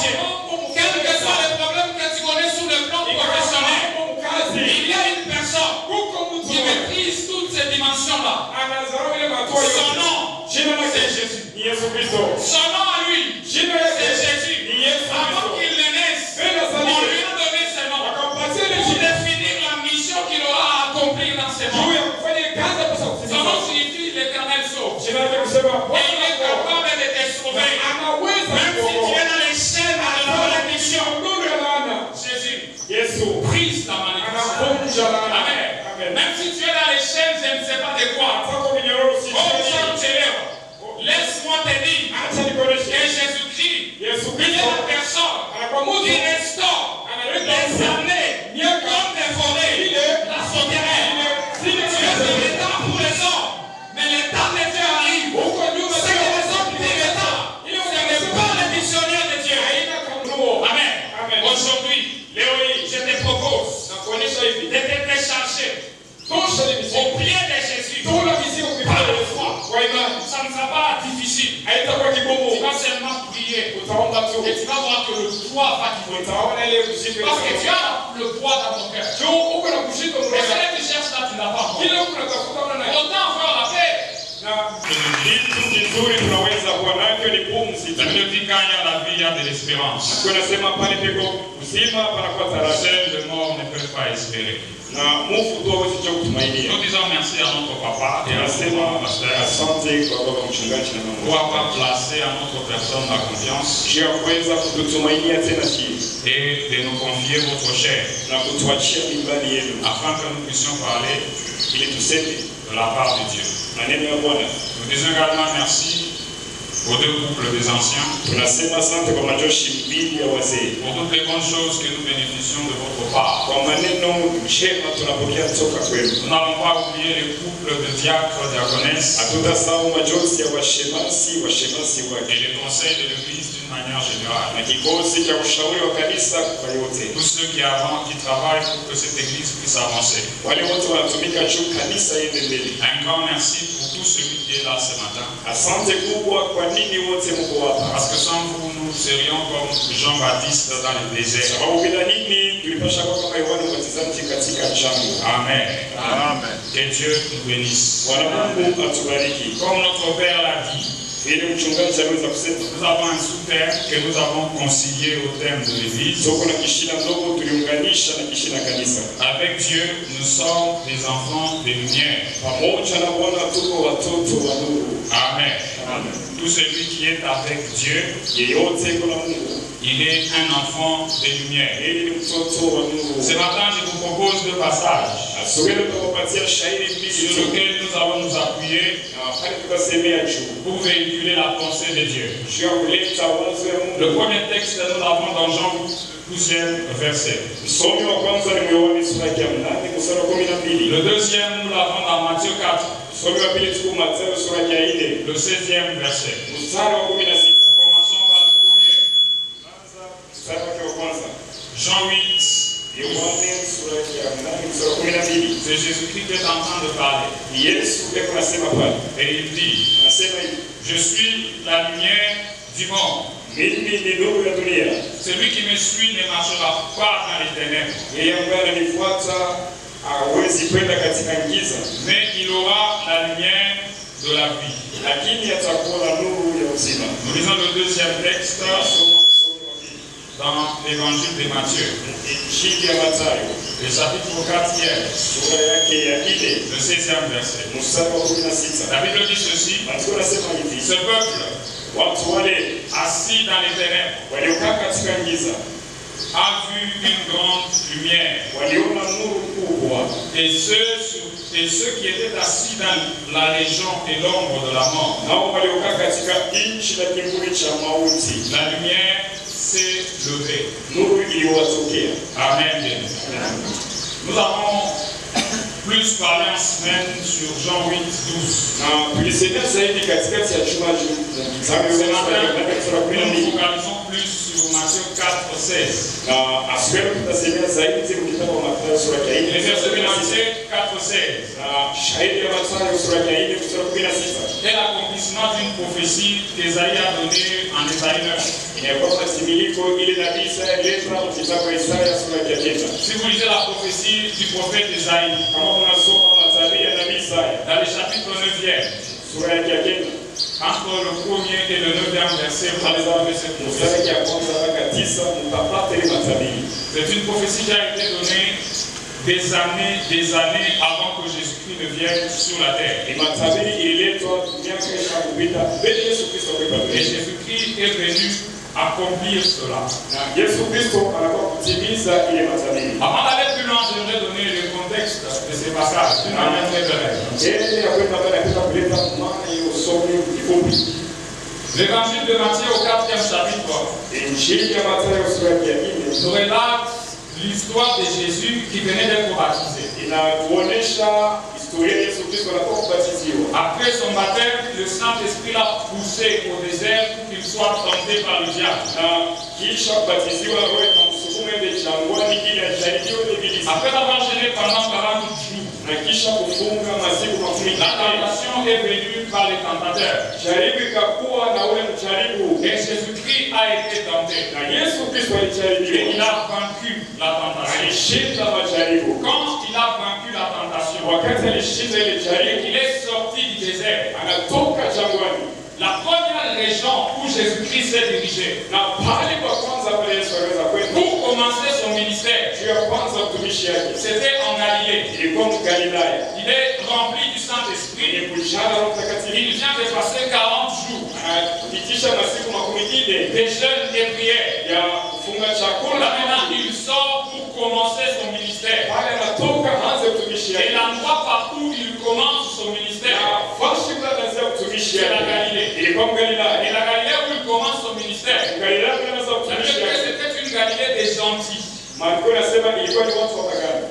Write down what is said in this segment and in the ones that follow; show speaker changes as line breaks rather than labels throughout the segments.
métier, quel que soit le problème que tu connais sur le plan professionnel, il y a une personne qui maîtrise toutes ces dimensions-là. Son nom, c'est Jésus. Son nom à lui, c'est Jésus. Avant qu'il ne naisse, on lui a donné ce nom pour définir la mission qu'il aura à accomplir dans ce monde. Son nom signifie l'éternel sauve. Et il est capable de te sauver. Même si tu es dans les chaînes de la malédiction, Jésus brise ta malédiction. Amen. Même si tu es dans les chaînes, je ne sais pas de quoi. Laisse-moi te dire que Jésus-Christ, il est la personne qui restaure les années comme des forêts, la sauterelle. Tu es en état pour les hommes, mais l'état de Dieu arrive. C'est que les hommes disent l'état. Ce n'est pas le missionnaire de Dieu. Amen. Aujourd'hui, je te propose de te décharger au pied de Jésus. Par la foi. Ça ne sera pas difficile. Tu vas seulement prier. Et tu vas voir que le poids va quitter. Parce que tu as le poids dans ton cœur. Et celui que tu cherches là, tu n'as pas encore. Autant faire la paix. La Bible dit quand il y a la vie, il y a de l'espérance. Seul le mort ne peut pas espérer. Nous disons merci à notre papa et à notre pasteur pour avoir placé à notre personne la confiance et de nous confier votre chair afin que nous puissions parler de la part de Dieu. Nous disons également merci aux deux couples des anciens pour toutes les bonnes choses que nous bénéficions de votre part. Nous n'allons pas oublier les couples de diacres, diaconesses et les conseils de l'Église d'une manière générale. Tous ceux qui travaillent pour que cette Église puisse avancer. Un grand merci pour tous ceux qui est là ce matin. Parce que sans vous, nous serions comme Jean-Baptiste dans le désert. Amen. Amen. Que Dieu nous bénisse. Comme notre Père l'a dit, nous avons un sous-thème que nous avons concilié au thème de l'Église. Avec Dieu, nous sommes des enfants de lumière. Amen. Amen. Tout celui qui est avec Dieu, il est un enfant de lumière. Ce matin, je vous propose deux passages sur lesquels nous allons nous appuyer pour véhiculer la pensée de Dieu. Le premier texte, nous l'avons dans Jean 12e verset. Le deuxième, nous l'avons dans Matthieu 4. Le 16e verset. Commençons par le premier. Jean 8. C'est Jésus-Christ qui est en train de parler. Et il dit, je suis la lumière du monde. Celui qui me suit ne marchera pas dans les ténèbres, mais il aura la lumière de la vie. Nous lisons le deuxième texte dans l'évangile de Matthieu, le chapitre 4e, le 16e verset. La Bible dit ceci: ce peuple assis dans les ténèbres a vu une grande lumière, et ceux qui étaient assis dans la région et l'ombre de la mort, la lumière s'est levée. Amen. Nous avons plus parlé en semaine sur Jean 8, 12. Ce matin, nous focalisons plus sur Matthieu 4:16.
na asubuhi tutasemea zaidi kitabu cha Mathayo sura ya 4.
Le verset de Matthieu 4:16.
Na shahidi ya Mathayo sura ya 4 mstari wa 16.
C'est l'accomplissement d'une prophétie qu'Ésaïe a donnée en Ésaïe 9.
Inakuwa timilifu ile nabii Isaya alileta kitabu cha Isaya sura ya 9.
Si vous lisez la prophétie du prophète Ésaïe,
Kama unasoma matabiri ya nabii Isaya
dans le chapitre 9e,
sura ya 9,
entre le 1er et le 9e verset, vous allez trouver cette
mstari
prophétie.
ya kwanza mpaka 9 mtapata ile matabiri.
C'est une prophétie qui a été donnée des années avant que Jésus-Christ ne vienne sur la terre.
Ni matabiri ililetwa miaka ya kupita mbele Yesu Kristo kwa
Et Jésus-Christ est venu accomplir cela.
na Yesu Kristo anakuwa kutimiza ile matabiri.
Avant d'aller plus loin, j'aimerais donner le contexte de ces passages d'une manière très brève.
Yeye ya kwenda mbele katika kuleta maana hiyo somo kifupi.
L'évangile de Matthieu au 4e chapitre
Injili ya Mathayo sura ya 4
nous relate l'histoire de Jésus qui venait d'être baptisé.
inatuonesha historia ya Yesu Kristo anapokuwa kubatiziwa.
Après son baptême, le Saint-Esprit l'a poussé au désert pour qu'il soit tenté par le diable.
Na kisha kubatiziwa roho ikamsukuma ende jangwani ili ajaribiwe na ibilisi.
Après avoir jeûné pendant 40 jours,
Na kisha kufunga masiku makumi
la
nane.
tentation est venue par les tentateurs.
Jaribu ikakuwa na ule mjaribu.
Et Jésus-Christ a été tenté.
Na Yesu Kristo
Et
alijaribiwa.
il a vaincu la tentation.
Alishinda majaribu.
Quand il a vaincu la tentation,
Wakati alishinda ile
et
jaribu,
qu'il est sorti du désert,
anatoka jangwani.
la première région où Jésus-Christ s'est dirigé
Na pale kwa kwanza pale Yesu aliweza kwenda
pour commencer son ministère,
juu ya kwanza utumishi yake
c'était en Galilée.
ilikuwa Galilaya.
Il est rempli du Saint-Esprit.
Ni kujana Roho Mtakatifu.
Il vient de passer 40 jours
Anapitisha masiku makumi nne
de jeûne et prière.
ya kufunga
Là
chakula.
maintenant, il sort pour commencer son ministère.
Pale anatoka aanze utumishi
Et
yake.
l'endroit par où il commence son ministère,
Na fashi bila anaanza utumishi
c'est la
yake.
Galilée.
Ilikuwa
Et
Galilaya.
la Galilée où il commence son ministère,
Galilaya anaanza
ça veut
utumishi
dire que
yake.
c'était une Galilée des gentils.
Maandiko yanasema ilikuwa ni watu wapagani.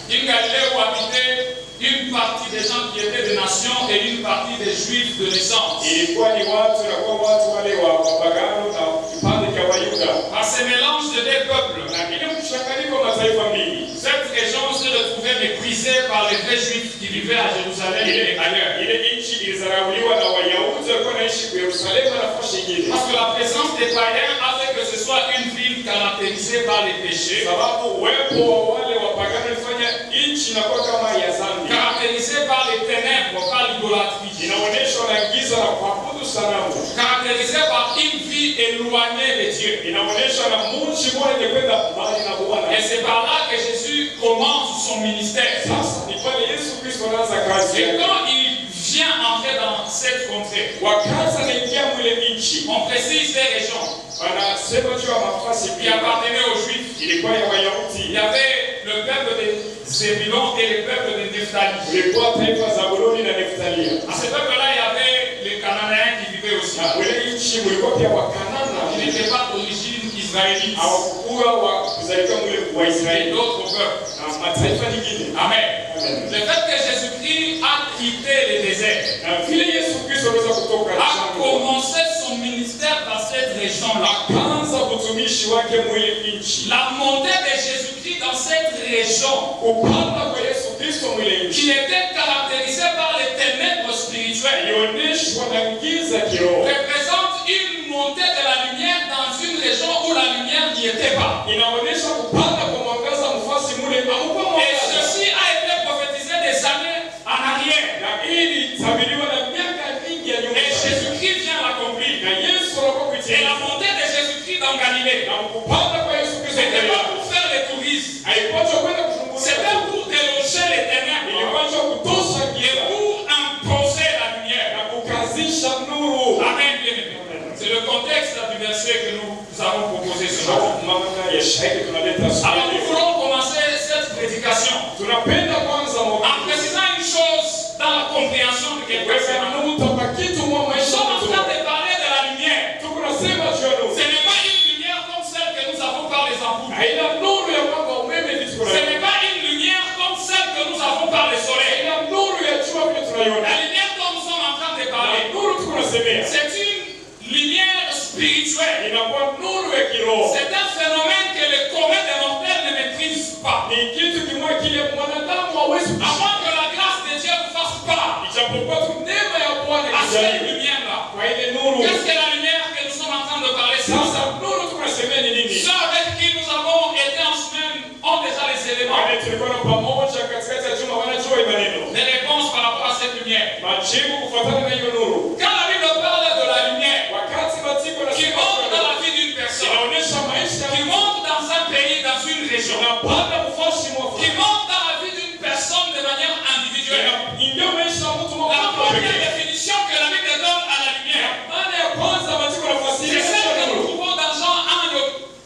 Une Galilée où habitaient une partie des gens qui étaient des nations et une partie des juifs de naissance.
Ilikuwa ni watu na kwa watu wale wa wapagano na kipande cha Wayuda.
Par ce mélange de deux peuples,
Na ile mchanganyiko wa mataifa mbili.
cette région se retrouvait méprisée par les vrais juifs qui vivaient à Jérusalem et ailleurs.
Ile nchi ilizarauliwa na Wayahudi walikuwa wanaishi kwa Yerusalemu na nafasi nyingine.
Parce que la présence des païens a fait que ce soit une ville caractérisée par les péchés,
Sababu uwepo wa wale wapagano ulifanya nchi inakuwa kama ya dhambi.
caractérisée par les ténèbres, par l'idolâtrie,
Inaonyeshwa na giza na kuabudu sanamu.
caractérisée par une vie éloignée de Dieu.
Inaonyeshwa na mji mmoja kwenda mbali na Bwana.
Et c'est par là que Jésus commence son ministère.
Sasa ni pale Yesu Kristo anaanza kazi
Et
yake.
quand il vient entrer dans cette contrée,
Wakati anaingia mwile nchi,
on précise les régions
anasema juu ya nafasi
qui
pia
appartenaient aux Juifs.
ilikuwa ya
Il
Wayahudi.
y avait le peuple de Zébulon et le peuple de Nephtali.
Kulikuwa taifa Zabuloni na Neftalia.
À ce peuple-là, il y avait les Cananéens qui vivaient aussi.
Na mwile nchi mulikuwa pia Wakanana.
Ils n'étaient pas d'origine israélite.
Hawakuwa wa kuzaliwa mwile wa
Et
Israeli
d'autres peuples.
na mataifa nyingine.
Amen.
Amen.
Le fait que Jésus-Christ a quitté le désert,
Na vile Yesu Kristo aliweza kutoka
a
jangwa,
commencé son ministère dans cette région-là.
akaanza utumishi wake mwile nchi.
La montée de Jésus-Christ dans cette région,
Kupanda kwa Yesu Kristo mwile nchi
qui était caractérisée par les ténèbres spirituelles,
ilionyeshwa na giza kiroho.
représente une montée de la lumière dans une région où la lumière n'y était pas.
Inaonyesha kupanda kwa mwangaza mfasi mule hakukuwa
Et
mwangaza.
ceci a été prophétisé des années en arrière.
Na ili tabiriwa na miaka mingi ya nyuma.
Et Jésus-Christ vient l'accomplir.
Na Yesu anakuwa
Et
kuitia.
la montée de Jésus-Christ dans Galilée,
Na kupanda kwa Yesu Kristo
c'était pas
Galilaya.
pour faire le tourisme,
Haipaswa kwenda kuchunguza.
c'était pour déloger les ténèbres
Ilipaswa kutosha
et
giza
pour imposer la lumière.
na kukazisha nuru.
Amen, bien-aimé. C'est le contexte du verset que nous avons proposé ce matin.
Maana ya shahidi tunaleta
Alors
swali.
nous voulons commencer cette prédication
Tunapenda kwanza
en précisant une chose dans la compréhension de quelque
Weka
chose.
na Mungu tapakitu mwa
Nous
maisha
sommes en
yetu.
train de parler de la lumière.
Tuko nasema juu ya nuru.
Ce n'est pas une lumière comme celle que nous avons par les ampoules.
Haina nuru ya mwanga wa umeme hivi tuko
Ce
nayo.
n'est pas une lumière comme celle que nous avons par le soleil.
Haina nuru ya jua vile tunaiona.
La lumière dont nous sommes en train de
Na
parler,
nuru tuko nasemea.
c'est une lumière spirituelle.
inakuwa nuru ya kiroho.
C'est un phénomène que le commun des mortels ne maîtrise pas.
Ni kitu kimoja kile mwanadamu hawezi
À moins que la grâce de Dieu vous fasse part
ijapokuwa tu neema ya Bwana
à cette
ijalie
lumière-là.
kwa ile nuru.
Qu'est-ce que la lumière que nous sommes en train de parler?
Sasa nuru tunasemea ni nini?
Ceux avec qui nous avons été en semaine ont déjà les éléments.
Wale tulikuwa na pamoja katikati ya juma wanajua hii maneno.
Des réponses par rapport à cette lumière.
Majibu kufuatana na hiyo nuru.
Quand la Bible parle de la lumière
Wakati matiko na
qui monte dans la vie d'une personne,
inaonyesha maisha
qui monte dans un pays, dans une région,
inapanda mfashi mwa
qui monte dans la vie d'une personne de manière individuelle.
indio maisha mtu
La
mmoja
première définition que la Bible donne à la lumière,
maana ya kwanza matiko na fasiri
c'est celle que nous trouvons dans Jean 1, le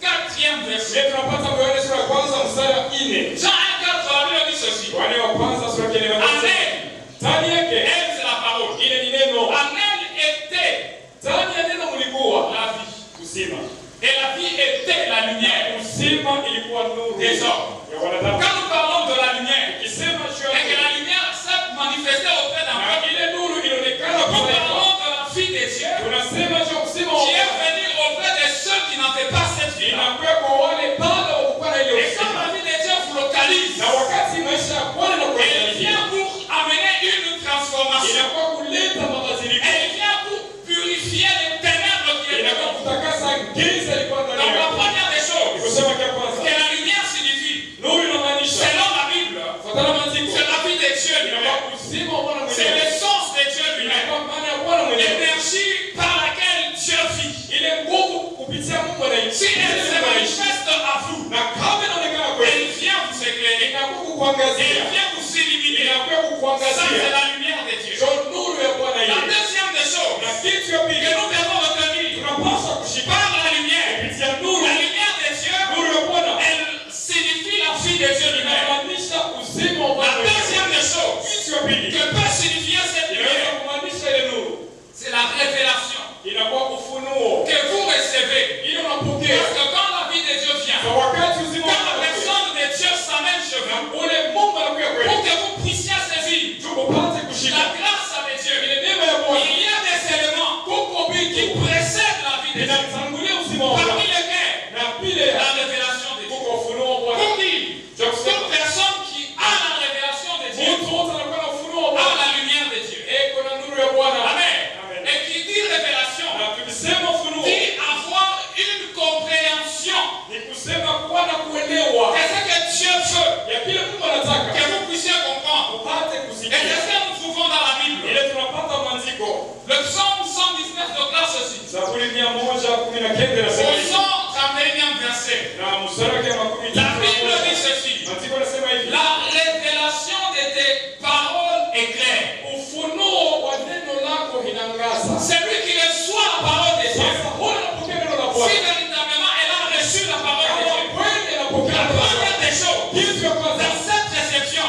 4e verset.
Leo tunapata Yohana sura ya kwanza mstari wa 4.
Jean 1, 4, la Bible dit ceci.
Yohana wa kwanza sura ya 4
En elle,
ndani yake
elle c'est la parole.
ile ni neno.
En elle était
Ndani ya neno mlikuwa
la vie.
uzima.
Et la vie était la lumière
Uzima ilikuwa nuru
des hommes.
ya wanadamu.
Quand nous parlons de la lumière,
Kisema juu
et que
ya
la lumière s'est manifestée auprès d'un
na
peuple,
ile nuru ilionekana
nous
kwa watu.
parlons de la fille des cieux
Tunasema juu ya uzima
qui est venue auprès de ceux qui n'avaient pas cette vie.
inakuwa kwa wale bado wakuwa na ile
Et quand
uzima.
la vie des dieux vous localise,
Na wakati maisha ya Bwana na
elle
kuangalia
vient pour amener une transformation.
inakuwa kuleta mabadiliko.
Elle vient pour purifier les ténèbres qui étaient
Inakuwa
dans vous.
kutakasa giza ilikuwa ndani
Donc la
yako.
première des choses
Kusema kwa kwanza
que la lumière signifie,
nuru inamaanisha
selon la Bible,
fuatana maandiko
c'est la vie des dieux
inakuwa
lui-même.
uzima wa Bwana
C'est
mwenyewe.
l'essence de Dieu lui-même.
Inakuwa maana ya Bwana mwenyewe.
L'énergie par laquelle Dieu vit.
Ile nguvu kupitia Mungu anaishi.
Si elle se manifeste à vous,
Na kama inaonekana kweli
elle vient vous éclairer.
inakuwa
Elle
kukuangazia.
vient vous illuminer.
Inakuwa
Ça, c'est
kukuangazia.
la lumière de Dieu.
Ndio nuru ya Bwana
La
ile.
deuxième des choses
Na kitu ya
que
pili
nous devons retenir
tunapaswa kushika
par la lumière,
kupitia nuru.
la lumière de Dieu,
Nuru ya Bwana
elle signifie la vie de Dieu lui-même.
inamaanisha uzima wa
La
Bwana mwenyewe.
deuxième des choses
Kitu ya pili
que peut signifier cette
inaweza
lumière,
kumaanisha ile nuru.
c'est la révélation
Inakuwa ufunuo.
que vous recevez.
Ile
Parce
unapokea.
que quand la vie de Dieu vient,
Kwa wakati uzima wa
quand la
Bwana
personne de Dieu s'amène chez
na
vous,
ule Mungu anakuja
pour
kweli.
que vous puissiez saisir
Upate kushika.
la grâce de Dieu,
Ile neema ya Bwana.
il y a des éléments
Kuko
qui
vitu
précèdent la vie de Dieu.
inatangulia uzima wa
Parmi
Bwana.
lesquels
Na pile
la révélation de Dieu.
kuko ufunuo wa Bwana.
Pour qui? Toute personne qui a la révélation de Dieu
Mtu wote anakuwa na ufunuo wa
a
Bwana.
la lumière de Dieu.
Eko na nuru ya Bwana.
Amen.
Amen.
Et qui dit révélation,
Na tukisema ufunuo
dit avoir une compréhension
ni kusema kuwa na kuelewa
de ce que Dieu veut
ya kile Mungu anataka.
que vous puissiez comprendre.
Upate
Et
kusikia.
c'est ce que nous trouvons dans la Bible.
Ile tunapata maandiko.
Le psaume 119 déclare ceci.
Zaburi 119 inasema
Au
hivi.
131e verset,
Na mstari wake wa 10.
la Bible dit ceci.
Maandiko yanasema hivi.
La révélation de tes paroles est claire.
Ufunuo wa neno lako inangaza.
Celui qui reçoit la parole de Dieu,
Sasa huyu anapokea neno la
si
Bwana.
véritablement elle a reçu la parole de
Kama
Dieu,
kweli anapokea
la
neno la Bwana.
première des choses,
Kitu ya kwanza.
dans cette réception,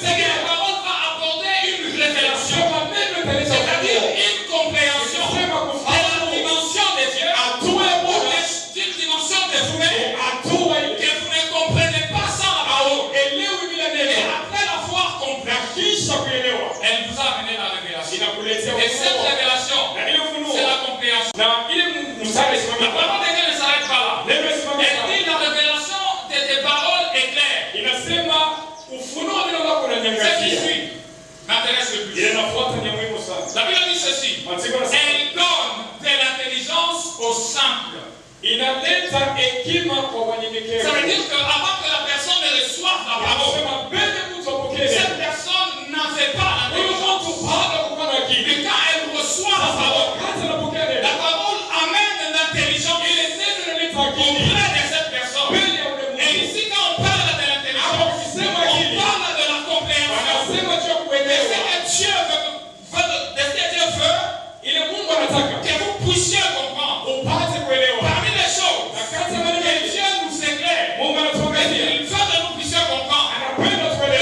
c'est que la parole va apporter une révélation,
Sema neno italeta
c'est-à-dire
ufunuo.
une compréhension
Sema
de la
kufahamu.
dimension de Dieu,
Hatua ya
ou
Bwana.
d'une dimension de vous-même
Hatua ile.
que vous ne comprenez pas sans la parole.
Elewi bila
Et
neno.
après l'avoir compris,
Na kisha kuelewa.
elle vous a amené la révélation.
Inakuletea
Et cette
ufunuo.
révélation,
Na ile ufunuo.
c'est la compréhension.
Na ile mstari
La
simama.
parole de Dieu ne s'arrête pas là.
Neno simama.
Elle dit la révélation de tes paroles est claire.
Inasema ufunuo wa neno lako
Ce qui
unaniangazia.
suit m'intéresse le plus.
Ile inafuata ni ya muhimu sana.
La Bible dit ceci.
Maandiko yanasema
Elle donne de l'intelligence aux simples.
inaleta hekima kwa wanyenyekevu.
Ça veut dire qu'avant que la personne ne reçoive la parole,
Anasema mbele mtu apokee
cette
neno.
personne n'avait pas
Huyu
l'intelligence.
mtu bado kuwa na akili.
Et quand elle reçoit la parole,
Wakati anapokea neno.
la parole amène l'intelligence
Ile neno inaleta akili.
auprès de cette personne.
Mbele ya ule
Et
mtu.
ici, quand on parle de l'intelligence, on parle de la compréhension.
Anasema juu ya
De ce
kuelewa.
que Dieu de ce que Dieu veut
Ile Mungu anataka.
que vous puissiez comprendre.
Upate kuelewa.
Parmi les choses
Na kati ya maneno
que
mengi,
Dieu nous éclaire,
Mungu anatuangazia.
il veut que nous puissions comprendre.
Anapenda
Et
tuelewe.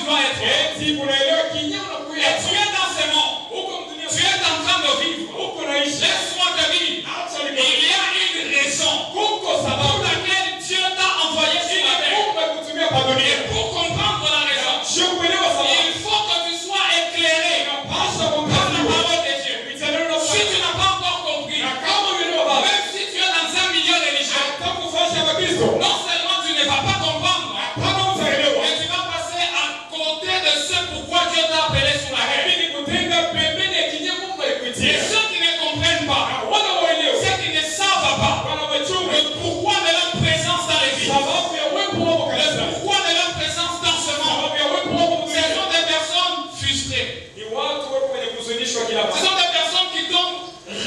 dois être.
eti unaelewa kinyume
Et
unakuya
tu es dans ce monde.
huko mdunia
Tu es en train de vivre.
huko unaishi
Laisse-moi te dire.
acha
Il
nikwambie
y a une raison
kuko
pour
sababu
laquelle Dieu t'a envoyé sur la terre.
Mungu amekutumia kwa dunia
Et pour comprendre la raison,
sio kuelewa sababu
il faut que tu sois éclairé
pasha
par la
kuangalia
parole de Dieu.
vitendo na
Si tu n'as pas encore compris,
na kama unaelewa baba
même si tu es dans un milieu religieux,
atakufasha kabisa
non seulement tu ne vas pas comprendre,
kama utaelewa
mais tu vas passer à côté de ce pourquoi Dieu t'a appelé sur la terre.
lakini kutenga pembeni ya kinyume Mungu
Et
alikuitia
ceux qui ne comprennent pas,
wana waelewa
ceux qui ne savent pas
wana wachunga
le pourquoi de leur présence dans l'église,
sababu ya uwepo wao
le
kanisa
pourquoi de leur présence dans ce monde,
sababu ya uwepo wao
ce
kanisa
sont des personnes frustrées.
ni watu wako wenye kuzunishwa kila
Ce
mara
sont des personnes qui tombent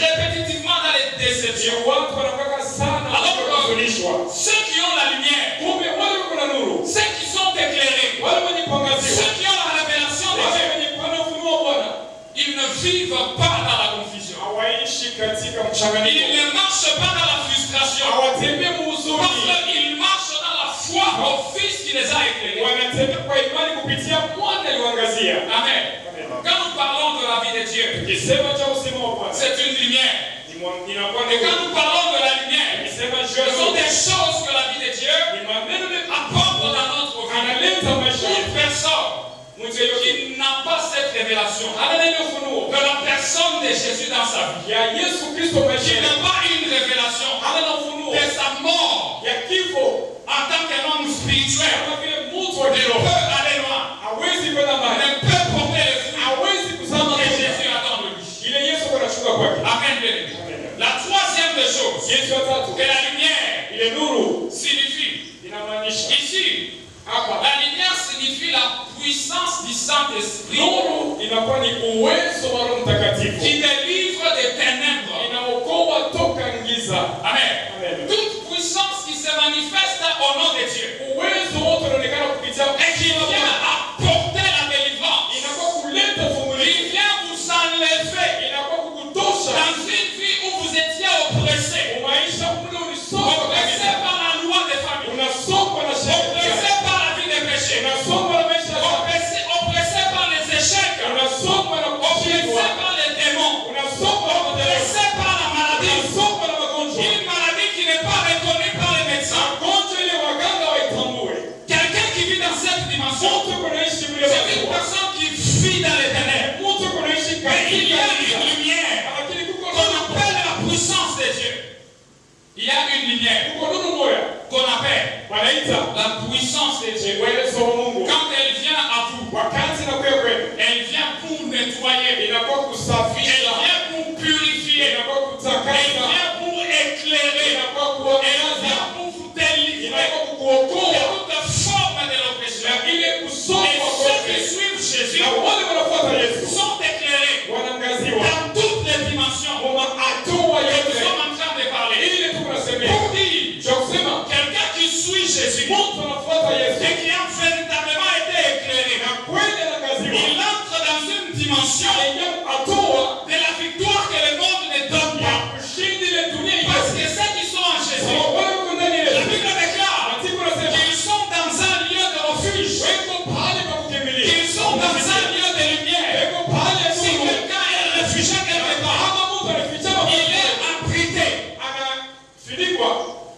répétitivement dans les
ni
déceptions.
watu wanakuwa sana
Alors que
kuzunishwa
ceux qui ont la lumière,
kumbe wale wako na nuru
ceux qui sont éclairés,
wale wenye kuangaziwa
ceux qui ont la révélation de
wale
Dieu,
wenye kuona ufunuo wa Bwana
ils ne vivent pas dans la confusion.
hawaishi katika
Ils
mchanganyiko
ne marchent pas dans la frustration.
hawatembei muhuzuni
Parce qu'ils marchent dans la foi au Fils qui les a éclairés.
wanatembea kwa imani kupitia mwana aliwaangazia
Amen. Quand nous parlons de la vie de Dieu,
kisema cha usema wa Bwana
c'est une lumière.
inakuwa
Et quand nous parlons de la lumière,
kisema
ce sont des
jeu
choses que la vie de Dieu
ni maneno
apporte dans notre vie.
analeta maisha
Toute
yetu
personne qui n'a pas cette révélation
hana ile ufunuo
de la personne de Jésus dans sa vie,
ya Yesu Kristo
qui
maisha
n'a
yetu
pas une révélation
hana na ufunuo
de sa mort
ya kifo
en tant qu'un homme spirituel,
kama vile mtu wa
ne
kiroho
peut aller loin,
hawezi kwenda mbali
ne peut porter le fruit
hawezi kuzama
que
katika
Jésus attend de lui.
ile Yesu anashuka kwake.
Amen. Bien-aimé. La troisième des choses
Yesu wa tatu
que la lumière
ile nuru
signifie,
inamaanisha
ici,
hapa
la lumière signifie la puissance du Saint-Esprit
nuru inakuwa ni uwezo wa Roho Mtakatifu
qui délivre des ténèbres.
inaokoa toka giza.
Amen.
Amen.
Toute puissance qui se manifeste au nom de Dieu
Uwezo wote unaonekana kupitia
et qui vient apporter la délivrance,
inakuwa kuleta
qui
ufumbulivu,
vient vous enlever
inakuwa kukutosha
dans une vie où vous étiez oppressé,
maisha mle ulisoma
oppressé
kabisa,
par la loi des familles,
unasoma na
oppressé
sheria,
par la vie des péchés,
unasoma na maisha ya
oppressé par les échecs,
unasoma na
oppressé
kushindwa,
par les démons,
unasoma na kuteleza,
oppressé par la maladie,
unasoma na magonjwa,
une maladie qui n'est pas reconnue par les médecins.
magonjwa ile waganga waitambue.
Quelqu'un qui vit dans cette dimension,
Mtu kunaishi mle
c'est une
watu,
personne qui vit dans les ténèbres.
mtu kunaishi
Mais il y a
katika giza,
une lumière
lakini kuko
qu'on
nuru,
appelle la puissance de Dieu. Il y a une lumière
kuko nuru moja
qu'on appelle
wanaita
la puissance de Dieu.
uwezo wa Mungu.
Quand elle vient à vous,
Wakati inakuja kwenu,
elle vient pour nettoyer,
inakuwa
elle
kusafisha,
vient pour purifier,
inakuwa
elle
kutakasa,
vient pour éclairer,
inakuwa
elle
kuangaza,
vient pour vous délivrer
inakuwa
de
kukuokoa
toute forme de l'oppression.
na ile
Et
kusoma
ceux qui
kote.
suivent Jésus
Na wale wanafuata Yesu
sont éclairés
wanaangaziwa
dans toutes les dimensions.
kwa hatua
Nous
yote
sommes en train de parler.
ile tunasemea.
Pour dire,
Cha kusema
quelqu'un qui suit Jésus
mtu anafuata Yesu
et qui a véritablement été éclairé,
na kweli anaangaziwa,
il entre dans une dimension
anaingia hatua
de la victoire que le monde ne donne
ya
pas.
ushindi ile dunia
Parce
yote.
que ceux qui sont en Jésus,
Kwa wale wako ndani ya
la
Yesu,
Bible déclare
maandiko yanasema
qu'ils sont dans un lieu de refuge,
weko pahali pa kukimbilia,
qu'ils sont dans un lieu de lumière.
weko pahali ya
Si
nuru.
quelqu'un est réfugié quelque part,
Kama mtu anaficha
il est abrité
anafinikwa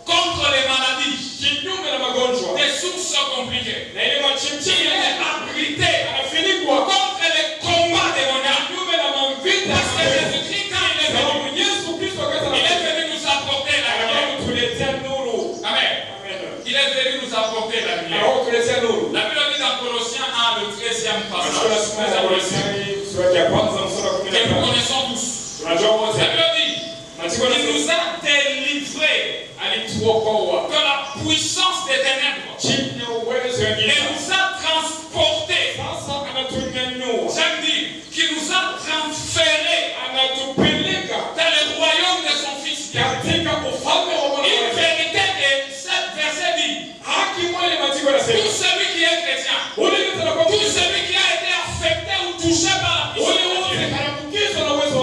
contre les maladies,
kinyume na magonjwa
des sources compliquées.
na ile
Il
machimchimi
est abrité
anafinikwa
contre les combats démoniaques.
kinyume na mavita
Parce que Jésus-Christ, quand il est venu,
sababu Yesu Kristo wakati
il est
anakuja
venu nous apporter la lumière.
anakuja kutuletea nuru.
Amen.
Amen.
Il est venu nous apporter la lumière.
Anakuja kutuletea nuru.
La Bible dit dans Colossiens 1, le 13e
Tunasoma
passage,
somo
très
la
apprécié,
Kolosai sura ya kwanza mstari wa
que nous
15.
connaissons tous.
Tunajua wote.
La Bible dit
Maandiko
qu'il
yanasema
nous a délivrés
alituokoa
de la puissance des ténèbres
chini ya uwezo wa
et
giza.
nous a transportés.
Sasa anatunyanyua,
J'aime dire qu'il nous a transférés
anatupeleka
dans le royaume de son Fils.
katika ufalme wa Bwana
Une
wetu.
vérité que cette verset dit.
Haki mwale maandiko yanasema
Tout celui qui est chrétien,
ule yote anakuwa
tout celui qui a été affecté ou touché par la puissance
ule
de
wote
Dieu,
anaambukizwa na uwezo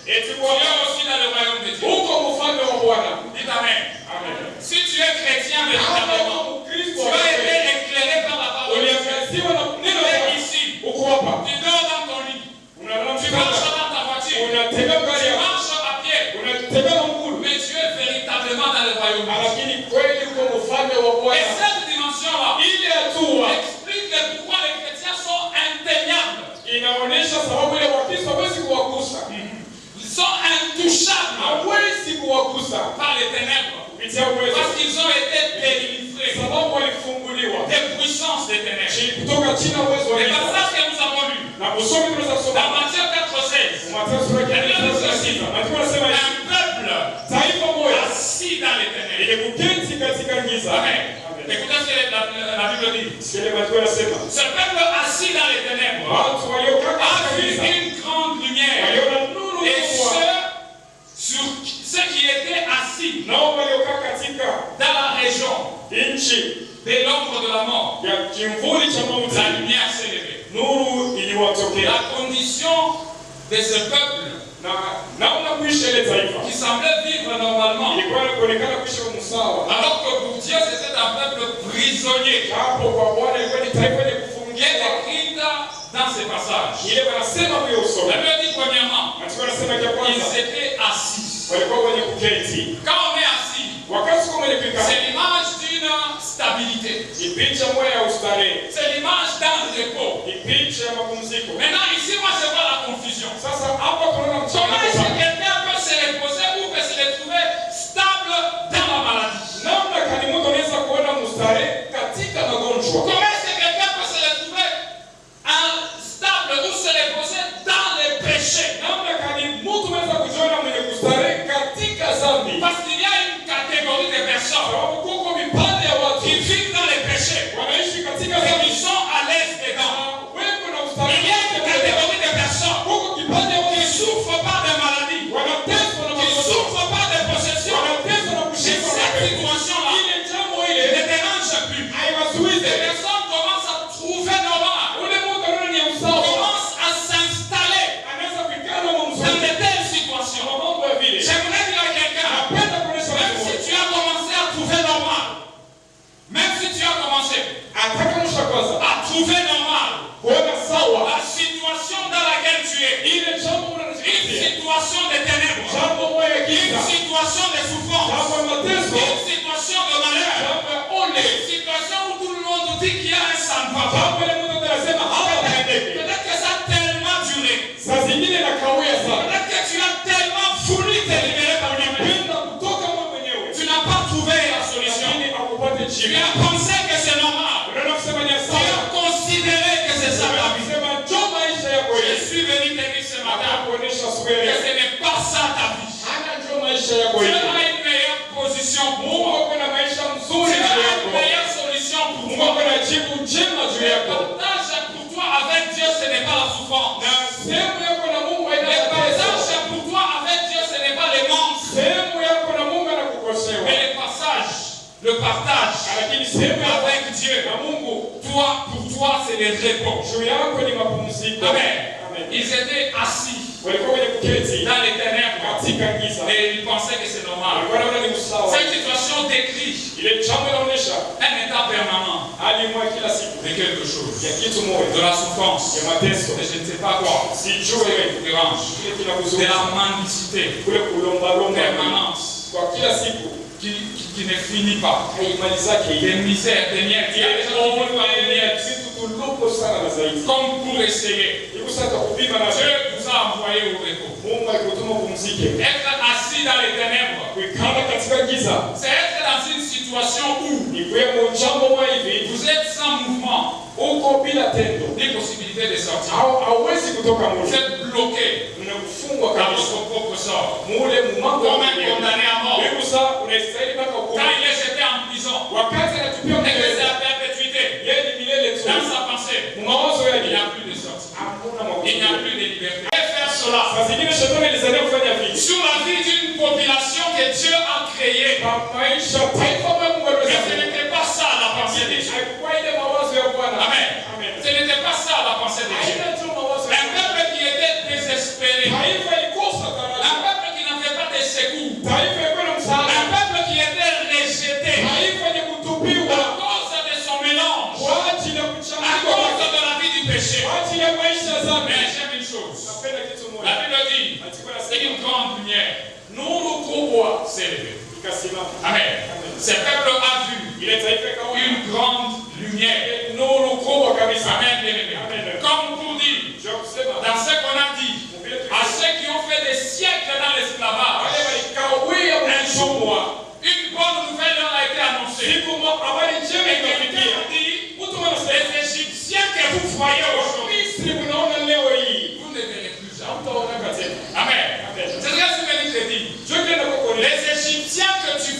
Et tu
tu
vois,
es aussi dans le royaume de Dieu.
huko mfalme wa Bwana.
Dis Amen.
Amen.
Si tu es chrétien
Kama
véritablement,
uko Mkristo
tu as été éclairé par la parole de Dieu.
uliangaziwa na
Tu
neno la
es
Bwana.
ici,
Uko hapa.
tu dors dans ton lit,
Unalala
tu
mchana.
marches dans ta voiture,
Unatembea
tu
gari yako.
marches à pied,
Unatembea na mguu.
mais tu es véritablement dans le royaume de Dieu.
Lakini kweli uko mfalme wa
Et
Bwana.
cette dimension-là
Ile hatua
explique pourquoi les chrétiens sont intemmables.
inaonyesha sababu ile Wakristo hawezi kuwagusa.
Ils sont intouchables
Hawezi kuwagusa
par les ténèbres.
kupitia uwezo.
Parce qu'ils ont été délivrés
Sababu walifunguliwa
des puissances des ténèbres.
kutoka chini ya uwezo wa
Les
giza.
passages que nous avons lus
Na usomi tunaweza
dans
kusoma
Matthieu 4:16,
Mathayo sura ya 4:16. Mathayo anasema hivi,
un peuple
taifa moja
assis dans les ténèbres.
ile kuketi katika giza.
Amen.
Amen.
Écoutez ce que la Bible dit.
Sikile Mathayo anasema,
Ce peuple assis dans les ténèbres
watu waliokaa
a
katika
vu
giza
une grande lumière.
waliona nuru
Et
kubwa.
ceux qui étaient assis
Nao waliokaa katika
dans la région
nchi
de l'ombre de la mort,
ya kimvuli cha
la
mauti,
lumière s'est levée.
nuru iliwatokea.
La condition de ce peuple
Na namna kuishi ile taifa
qui semblait vivre normalement,
ilikuwa kuonekana kuishi msawa.
alors que pour Dieu c'était un peuple prisonnier,
Hapo kwa Bwana ilikuwa ni taifa lenye
qui est
kufungiwa.
écrite dans ces passages.
Ile wanasema kwa usomi.
La Bible dit premièrement,
Watu wanasema kwa
ils
kwanza
étaient assis.
walikuwa wenye kuketi.
Quand on est assis,
Wakati kama ile kukaa
c'est l'image d'une stabilité.
ni picha moja ya ustarehe.
C'est l'image d'un repos.
Ni picha ya mapumziko.
Maintenant, ici, moi, je vois la confusion.
Sasa hapa tunaona
Comment est-ce que
mchanganyiko.
quelqu'un peut se reposer ou peut se retrouver stable dans la maladie?
Namna kani mtu anaweza kuona mstarehe katika magonjwa.
Comment est-ce que quelqu'un peut se retrouver stable ou se reposer dans les péchés?
Namna kani mtu anaweza kujiona mwenye kustarehe katika dhambi.
Parce qu'il y a une catégorie de personnes
Sababu kuko vipande ya watu
qui vivent dans les péchés
wanaishi katika
et
dhambi.
qui sont à l'aise dedans.
Weko na
Il y a
ustarehe.
une catégorie de personnes
Kuko kipande ya
qui ne
watu
souffrent pas de maladie,
wanateswa na
qui ne
magonjwa.
souffrent pas de possession.
Wanateswa na
Et
kushikwa na
cette
pepo.
situation-là
Ile jambo
ne
ile
dérange plus.
haiwazuize.
Les personnes commencent à trouver normal,
Ule mtu anaona ni usawa.
commencent à s'installer
Anaweza kuikana na
dans
mzuri.
de telles situations.
Kwa mambo ya vile.
J'aimerais dire à quelqu'un,
Napenda kuonesha
même
watu
si
wote.
tu as commencé à trouver normal, même si tu as commencé
Atakamusha kwanza.
à trouver normal
Kuona sawa.
la situation dans laquelle tu es,
Ile jambo
une
unalosikia.
situation de ténèbres,
Jambo moja ya
une
giza.
situation de souffrance,
Jambo ya mateso.
une situation de malheur,
Jambo ya ole.
une situation où tout le monde dit qu'il y a un sang papa.
Jambo ile mtu anasema hapa haendeki.
Peut-être que ça a tellement duré.
Saa zingine nakawia sana.
Peut-être que tu as tellement voulu te libérer par lui-même.
Napenda kutoka wewe mwenyewe.
Tu n'as pas trouvé la solution.
Lakini akupate
Tu
jibu.
as pensé que c'est normal.
Unaona kusema ni
Tu
sawa.
as considéré que c'est ça ta vie.
Kusema njoo maisha yako
Je
hivi.
suis venu te dire ce matin
Kuonesha asubuhi
que
leo.
ce n'est pas ça ta vie.
Hana njoo maisha yako
Dieu
hivi.
a une meilleure position pour
Mungu
toi.
ako na maisha
Dieu
mzuri juu
a une
yako.
meilleure solution pour
Mungu ako
toi.
na jibu njema juu
Le
yako.
partage pour toi avec Dieu, ce n'est pas la souffrance.
Na sehemu yako na Mungu
Le
haina mateso.
partage pour toi avec Dieu, ce n'est pas les manques.
Sehemu yako na Mungu anakukosewa.
Mais le partage
Lakini sehemu yako
avec Dieu,
na Mungu
toi, pour toi, c'est le repos.
juu yako ni mapumziko.
Amen.
Amen.
Ils étaient assis
Walikuwa wenye kuketi
dans les ténèbres
katika giza.
et ils pensaient que c'est normal.
Walikuwa wanaona ni usawa.
Cette situation décrit
Ile jambo inaonyesha
un état permanent
hali moja kila siku
de quelque chose,
ya kitu moja
de la souffrance,
ya mateso.
de je ne sais pas quoi,
Sijui
ce qui vous dérange,
kile
de
kinakuzuia
la mendicité
kule kulombalomba
permanente
kwa kila siku
qui ne finit pas,
haimalizake
des
ile.
misères, des miettes. Il y a des gens qui vivent par des miettes
Vitu tulipo sana na zaidi.
comme pour essayer.
Hivi sasa kupima na
Dieu vous a envoyé au repos.
Mungu alikutuma pumzike.
Être assis dans les ténèbres,
Kuikana katika giza
c'est être dans une situation où
ni kuwemo jambo moja hivi
vous êtes sans mouvement,
uko bila tendo
ni possibilité de sortir.
au hauwezi kutoka
Vous
mule.
êtes bloqué
Unafungwa
dans
kabisa
votre propre sort.
mule mumambo
Comme un condamné à mort.
Hebu sasa unastahili mpaka
Quand
hukumu.
il est jeté en prison,
Wakati anatupia
et que c'est
mbele
la perpétuité,
yeye ni milele tu.
dans sa pensée,
Mawazo
il
yake
n'y a plus de sortie.
hakuna
Il n'y a
makusudio.
plus de liberté. Et faire cela
Saa zingine shetani alizania kufanya vitu
sur la vie d'une population que Dieu a créée.
kwa maisha taifa ambayo Mungu
Mais
aliweza
ce n'était pas ça la pensée de Dieu.
haikuwa ile mawazo ya Bwana.
Amen.
Amen.
Ce n'était pas ça la pensée de Dieu.
Haina tu mawazo ya
Un
Bwana.
peuple qui était désespéré.
Taifa ilikosa daraja.
grande lumière
Nuru kubwa
s'est levée.
ikasimama.
Amen. Ce peuple a vu
Ile taifa ikaona
une grande lumière.
nuru kubwa kabisa.
Amen, bien-aimé.
Amen.
Comme pour dire,
Je kusema
dans ce qu'on a dit, à ceux qui ont fait des siècles dans l'esclavage,
wale walikawia
un jour,
kuchumwa.
une bonne nouvelle leur a été annoncée.
Siku habari njema
Et quelqu'un
ikafikia.
a dit,
Mtu anasema
les Égyptiens que vous voyez aujourd'hui,
Misri mnaona leo hii.
vous ne verrez plus jamais.
Hamtaona tena.
Amen.
Amen.
C'est ce que je te dis.
Je viens de vous
Les Égyptiens que tu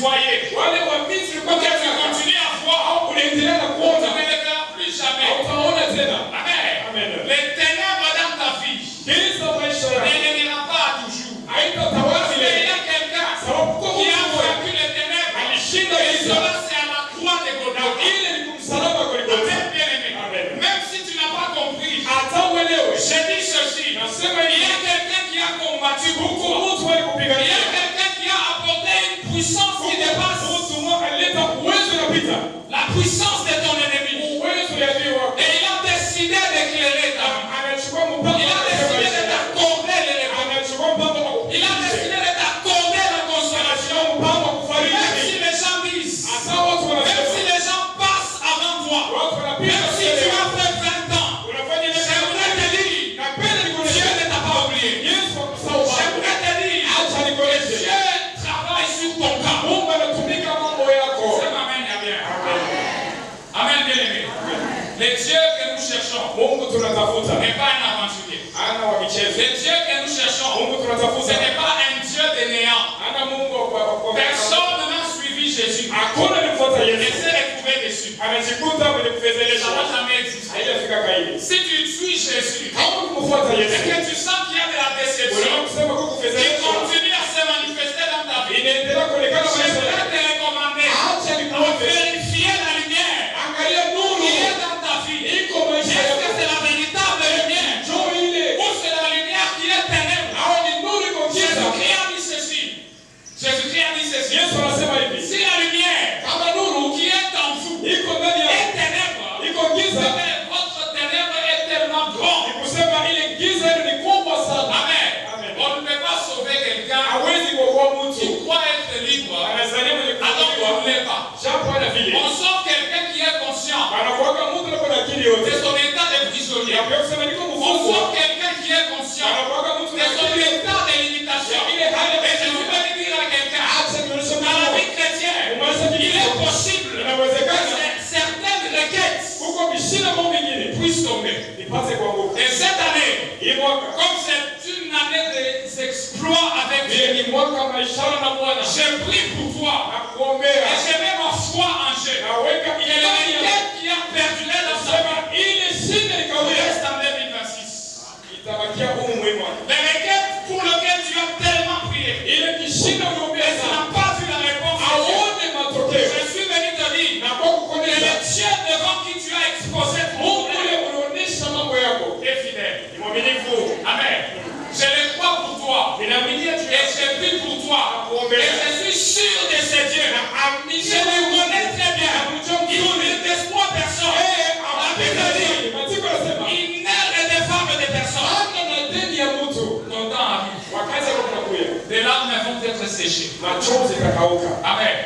voyais,
wale wa Misri
que tu continues à voir,
unaendelea na
tu
kuona.
ne les verras plus jamais.
Hautaona tena.
Amen.
Amen.
Les ténèbres dans ta vie
Giza maisha
ne
yako.
deviendront pas à toujours.
Haitatawala
Parce qu'il y
milele.
a quelqu'un
Sababu kwa
qui a
Mungu
vaincu les ténèbres.
alishinda
Et
giza.
cela, c'est à la croix de
Na
Golgotha.
ile ni kumsalaba kwa Golgotha.
Amen, bien-aimé.
Amen.
Même si tu n'as pas compris,
Hata uelewe.
je dis ceci.
Nasema
Il y
hivi.
a quelqu'un qui a combattu pour
Huku
toi.
mtu
Il y a
alikupigania.
quelqu'un qui a apporté une puissance qui dépasse
Mtu mmoja alileta uwezo unapita.
la puissance de ton ennemi.
Uwezo ya adui wako.
Et il a décidé d'éclairer ta vie.
Anachukua mpango
Il a
wa
décidé de
maisha.
t'accorder l'élément.
Anachukua mpango wa
Il a décidé de t'accorder la consolation.
mpango wa
Même
kufariji.
si les gens disent,
Hata watu
même
wanasema.
si les gens passent avant toi,
Watu wanapita
même si
mbele
tu
yako.
as fait 20 ans,
Unafanya nini?
j'aimerais te dire,
Napenda
Dieu
nikuoneshe.
ne t'a pas oublié.
Yesu akusahau.
J'aimerais te dire,
Acha nikuoneshe.
Dieu travaille sur ton cas.
Mungu anatumika mambo yako.
Sema amen, ya bien. Amen, bien-aimé. Le Dieu que nous cherchons
Mungu tunatafuta.
n'est pas un aventurier.
Ana wa michezo.
Le Dieu que nous cherchons,
Mungu
ce
tunatafuta.
n'est pas un Dieu de néant.
Ana Mungu wa
Personne n'a suivi Jésus
Hakuna nimfuata
et
Yesu.
s'est retrouvé dessus.
Anajikuta kwenye
Ça
kufedhelesha.
n'a jamais existé.
Haijafika kaidi.
Si tu suis Jésus
Kama kumfuata
et
Yesu.
que tu sens qu'il y a de la
Unaweza
déception
kusema kwa
qui
kufedhelesha.
continue à se manifester dans ta vie,
Inaendelea kuonekana maisha
j'aimerais
yako.
te recommander
Acha
de
nikuombe.
vérifier la lumière
Angalia
qui
nuru.
est dans ta vie.
Iko maisha
Est-ce
yako.
que c'est la véritable lumière
Njoo ile.
ou c'est la lumière qui est ténèbre?
Au ni nuru iko giza.
Jésus-Christ a dit ceci. Jésus-Christ a dit ceci.
Yesu anasema hivi.
Si la lumière
Kama nuru
qui est en vous
iko ndani
est
yako.
ténèbre,
Iko giza.
mais votre ténèbre est tellement grande.
Ni kusema ile giza ile ni kubwa sana.
Amen.
Amen.
On ne peut pas sauver quelqu'un
Hawezi kuokoa
qui
mtu.
croit être libre
Anazania mwenye
alors qu'on ne
kuokoa.
l'est pas.
Japo ana vile.
On sauve quelqu'un qui est conscient
Anakuwaka mtu anakuwa na akili yote.
de son état de prisonnier.
Ya kusema niko
On
mfungwa.
sauve quelqu'un qui est conscient
Anakuwaka mtu
de
na
son
akili yote.
état de limitation.
Ya ile hali
Et je voudrais dire à quelqu'un,
acha nionyeshe
dans la
Mungu.
vie chrétienne,
Umaisha
il est
kidogo.
possible que
Inawezekana
certaines requêtes
huko mishina mambo mengine
puissent tomber.
ipate kuanguka.
Et cette année,
Hii mwaka
comme c'est une année des exploits avec
vile
Dieu,
ni mwaka wa maishara na Bwana.
je prie pour toi
Na kuombea.
et je mets ma foi en Dieu.
Naweka
Et la
imani ya
requête qui a perduré dans sa
kusema
vie
ile shida ikawia.
reste en 2026.
Itabakia humu mwema.
Les requêtes pour lesquelles tu as tellement prié,
Ile kishinda
mais
unaombea
tu
sana.
n'as pas vu la réponse de Dieu.
Aone matokeo.
Je suis venu te dire
Na kwa
que
kukuonesha
le Dieu devant qui tu as exposé ton
Mungu
problème
ule unaonesha mambo yako.
est fidèle.
Ni mwaminifu.
Amen. Je le crois pour toi.
Ninaaminia tu
Et je prie pour toi. Et je suis sûr de ce Dieu. Je le connais très bien. Il ne déçoit personne. La Bible dit,
Maandiko yanasema
il n'est des femmes de personne.
hata na deni ya mtu
Ton temps arrive.
wakati unakuja
Des larmes vont être séchées.
machozi itakauka.
Amen.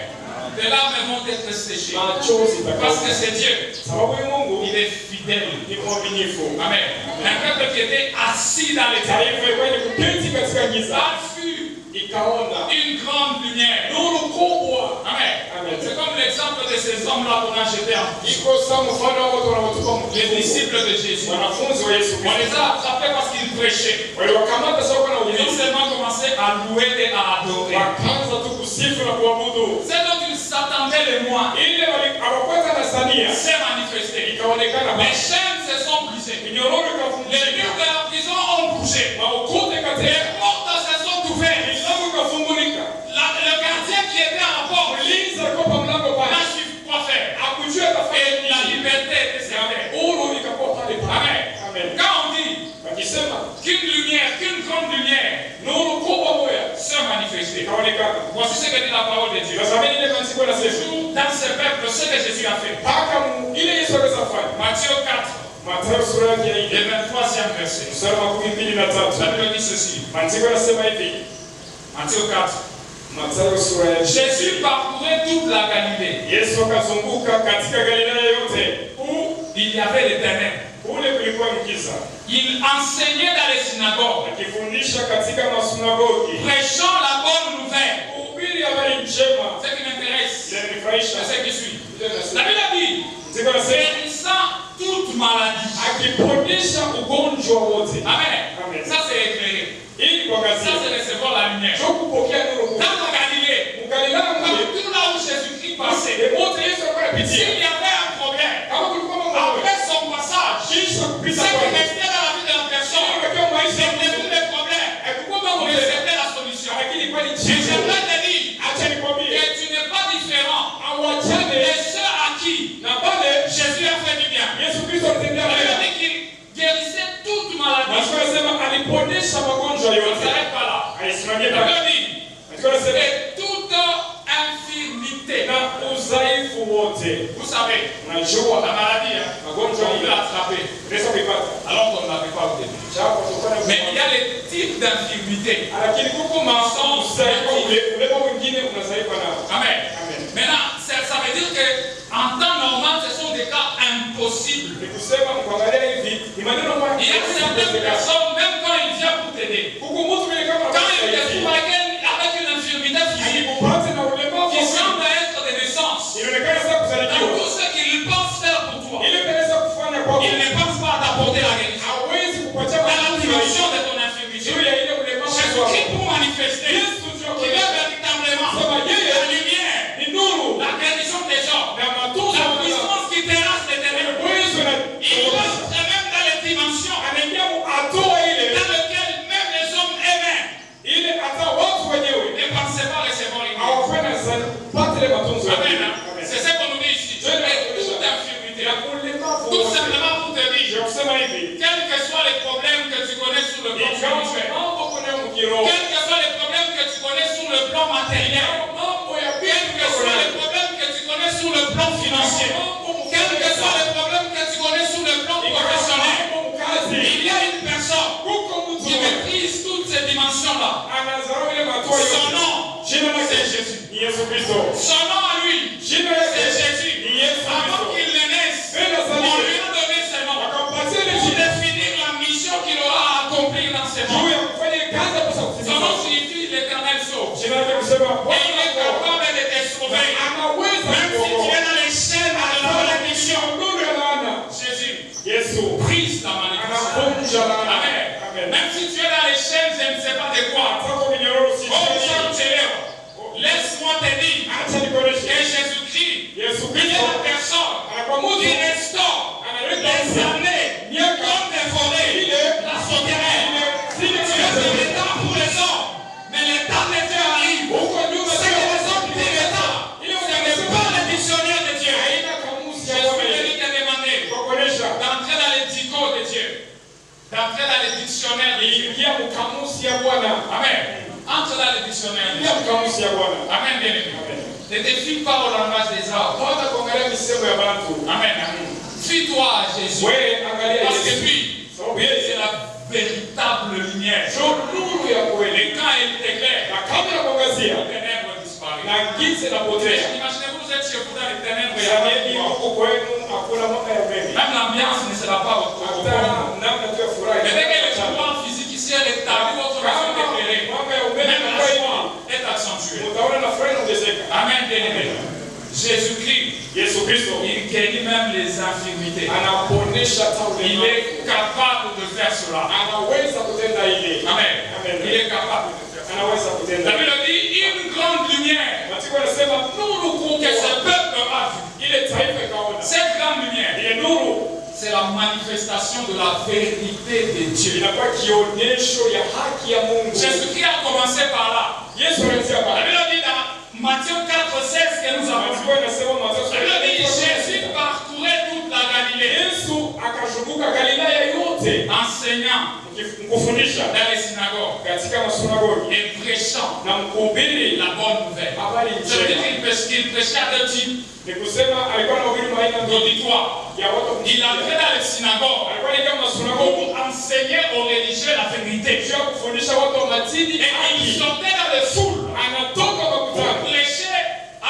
Des larmes vont être séchées.
Machozi
Parce que
itakauka.
c'est Dieu.
Sababu huyu Mungu
Il est fidèle.
ni mwaminifu.
Amen. Un peuple qui était assis dans les ténèbres
Taifa ilikuwa ni kuketi katika giza.
a vu
Ikaona
une grande lumière.
nuru kubwa.
Amen.
Amen.
C'est comme l'exemple de ces hommes-là qu'on a jetés en prison.
Iko sawa mfano wa watu wanaotupa
Les
mfungo.
disciples de Jésus.
Wanafunzi wa Yesu
On
Kristo.
les a attrapés parce qu'ils prêchaient.
Waliwakamata sababu na
Ils ont
ulinzi.
seulement commencé à louer et à adorer.
Wakaanza tu kusifu na kuabudu.
Ce dont ils s'attendaient le moins
Ile hawakwenda na sania.
s'est manifesté.
Ikaonekana
Les
basi.
chaînes se sont brisées.
Minyororo
Les
ikavunjika.
murs de la prison ont bougé.
Maukute
Les
katika.
portes se sont ouvertes.
Milango ikafungulika.
Le gardien qui était en porte
Mlinzi alikuwa kwa mlango pale.
n'a su quoi faire.
Hakujua atafanya
Et la
nini.
liberté était servée.
Uhuru ikakuwa pale pale.
Amen.
Amen.
Quand on dit
Wakisema
qu'une lumière, qu'une grande lumière
nuru kubwa moja
se manifestait.
ikaonekana.
Voici ce que dit la parole de Dieu.
Tazameni ile maandiko yanasema.
Dans ce peuple, ce que Jésus a fait.
Mpaka ile Yesu aliweza kufanya.
Matthieu 4,
Mathayo sura yake ya
le
4
23e verset.
mstari wa 23.
La Bible dit ceci.
Maandiko yanasema hivi.
Matthieu 4.
Mathayo sura ya 4.
Jésus parcourait toute la Galilée.
Yesu akazunguka katika Galilaya yote.
Où il y avait les ténèbres.
Kule kulikuwa giza.
Il enseignait dans les synagogues,
Akifundisha katika masunagogi.
prêchant la bonne nouvelle.
Kuhubiri habari njema.
Ce qui m'intéresse,
Inanifurahisha.
c'est ce qui suit. La Bible dit,
Maandiko yanasema
guérissant toute maladie.
akiponyesha ugonjwa wote.
Amen.
Amen.
Ça c'est éclairé.
Ili kwa
Ça
gazeti.
c'est recevoir la lumière.
Sio kupokea nuru.
Dans la Galilée,
Mgalilaya mle.
tout là où Jésus-Christ passait,
Wote Yesu alikuwa anapitia.
s'il y avait un problème,
Kama kulikuwa mambo
après son passage,
kisha
ce
kupita
qui
kwa
restait dans la vie de la personne,
Yesu maisha
c'était plus les problèmes, mais c'était la solution.
lakini kwa ni
Et
jibu.
j'aimerais te dire
Acha nikwambie.
que tu n'es pas différent
Awachane
de ceux à qui
na pale
Jésus a fait du bien.
Yesu Kristo alitendea
La Bible
mema.
dit qu'il guérissait toute maladie.
Maandiko yanasema aliponyesha magonjwa
On ne
yote.
s'arrête pas là.
Aisimamie
La
pale.
Bible dit
Maandiko yanasema
que toute infirmité,
na udhaifu wote.
vous savez,
Unajua
la maladie, hein,
magonjwa
on peut
hii
l'attraper
unaweza kuipata.
alors qu'on ne l'avait pas au début.
Japo kutokana na
Mais il y a les types d'infirmité.
lakini kuko udhaifu ule mwingine unazaifa nao.
Amen.
Amen.
Maintenant, ça veut dire que en temps normal, ce sont des cas impossibles.
Ni kusema mkuangalia hivi ni maneno
Il y a certaines personnes, même quand il vient pour t'aider,
Kuko mtu mwenye kama
quand il te trouve avec une infirmité physique
akikupata na ulemavu
qui semble être de naissance,
inaonekana sasa
dans
kuzaliwa.
tout ce qu'il pense faire pour toi,
Ile penaweza kufanya kwako.
il ne pense pas à t'apporter la guérison.
Hawezi kupatia
Dans la dimension de ton infirmité,
juu ya ile ulemavu
Jésus-Christ
wako.
pour manifester
Yesu ndio
qu'il est véritablement
Sema yeye
la lumière,
ni nuru
la guérison des hommes,
na matunzo
la
ya
puissance qui terrasse les ténèbres.
uwezo na
Il entre même dans les dimensions
anaingia hatua ile
dans lesquelles même les hommes eux-mêmes
ile hata watu wenyewe
ne pensaient pas recevoir une guérison.
hawafanya sana pata ile matunzo ya
Amen.
Amen.
C'est ce qu'on nous dit ici.
Je vais
Et toute infirmité,
na ulemavu
tout
wote.
simplement pour te
Je
dire,
kusema hivi
quels que soient les problèmes que tu connais sur le plan
ikawa
spirituel,
mambo kuna mkiroho
quels que soient les problèmes que tu connais sur le plan matériel,
mambo ya
quels que soient les problèmes que tu connais sur le plan financier, quels que soient les problèmes que tu connais sur le plan professionnel, il y a une personne qui maîtrise toutes ces dimensions-là. Son nom, c'est Jésus. Son nom à lui, c'est Jésus. Avant qu'il ne naisse, on lui a donné ce nom pour définir la mission qu'il aura à accomplir dans ce monde. Son nom signifie l'éternel sauve. Et il est capable de te sauver. Même si tu es dans les chaînes de la malédiction, Jésus brise la malédiction. Amen. Même si tu es dans les chaînes, je ne sais pas de quoi. Oh, Jean Télé, laisse-moi te dire que Jésus-Christ, il est la personne qui restaure les années comme des forêts, la sauterelle. Tu es le temps pour les hommes, mais le temps de Dieu arrive. C'est que les hommes disent le temps. Ce n'est pas le dictionnaire de Dieu. Jésus venu te demander d'entrer dans les dicots de Dieu, d'entrer dans les dictionnaires de Dieu. Amen. Entre dans les dictionnaires de Dieu. Amen, bien-aimé. Ne te fie pas au langage des arbres. Amen. Fie-toi à Jésus. Parce que lui, c'est la véritable lumière. Et quand il t'éclaire, les ténèbres disparaissent. Imaginez-vous, vous êtes chez vous dans les ténèbres. Même l'ambiance ne sera pas au mais dès que le pouvoir physique ici est établi, votre raison d'éclairer, même la joie est accentuée. Amen, bien-aimé. Jésus-Christ, il guérit même les infirmités. Il est capable de faire cela. Amen. Il est capable de faire cela. La Bible dit une grande lumière que ce peuple a vue. Cette grande lumière, c'est la manifestation de la vérité de Dieu. Jésus-Christ a commencé par là. La Bible dit dans Matthieu 4,16 que nous avons vu. La Bible dit Jésus parcourait toute la Galilée.
akazunguka Galilaya yote
enseignant
mkufundisha
dans les synagogues
katika masinagogi
et prêchant
na mkuhubiri
la bonne nouvelle.
habari
Ça veut
njema.
dire qu'il prêchait à deux types
Ni kusema alikuwa anahubiri maina mbili
d'auditoires.
ya watu.
Il entrait dans les synagogues
Alikuwa ni kama masinagogi
pour enseigner aux religieux la vérité.
kisha kufundisha watu wa matini
Et il sortait dans les foules
anatoka
pour
makutano
prêcher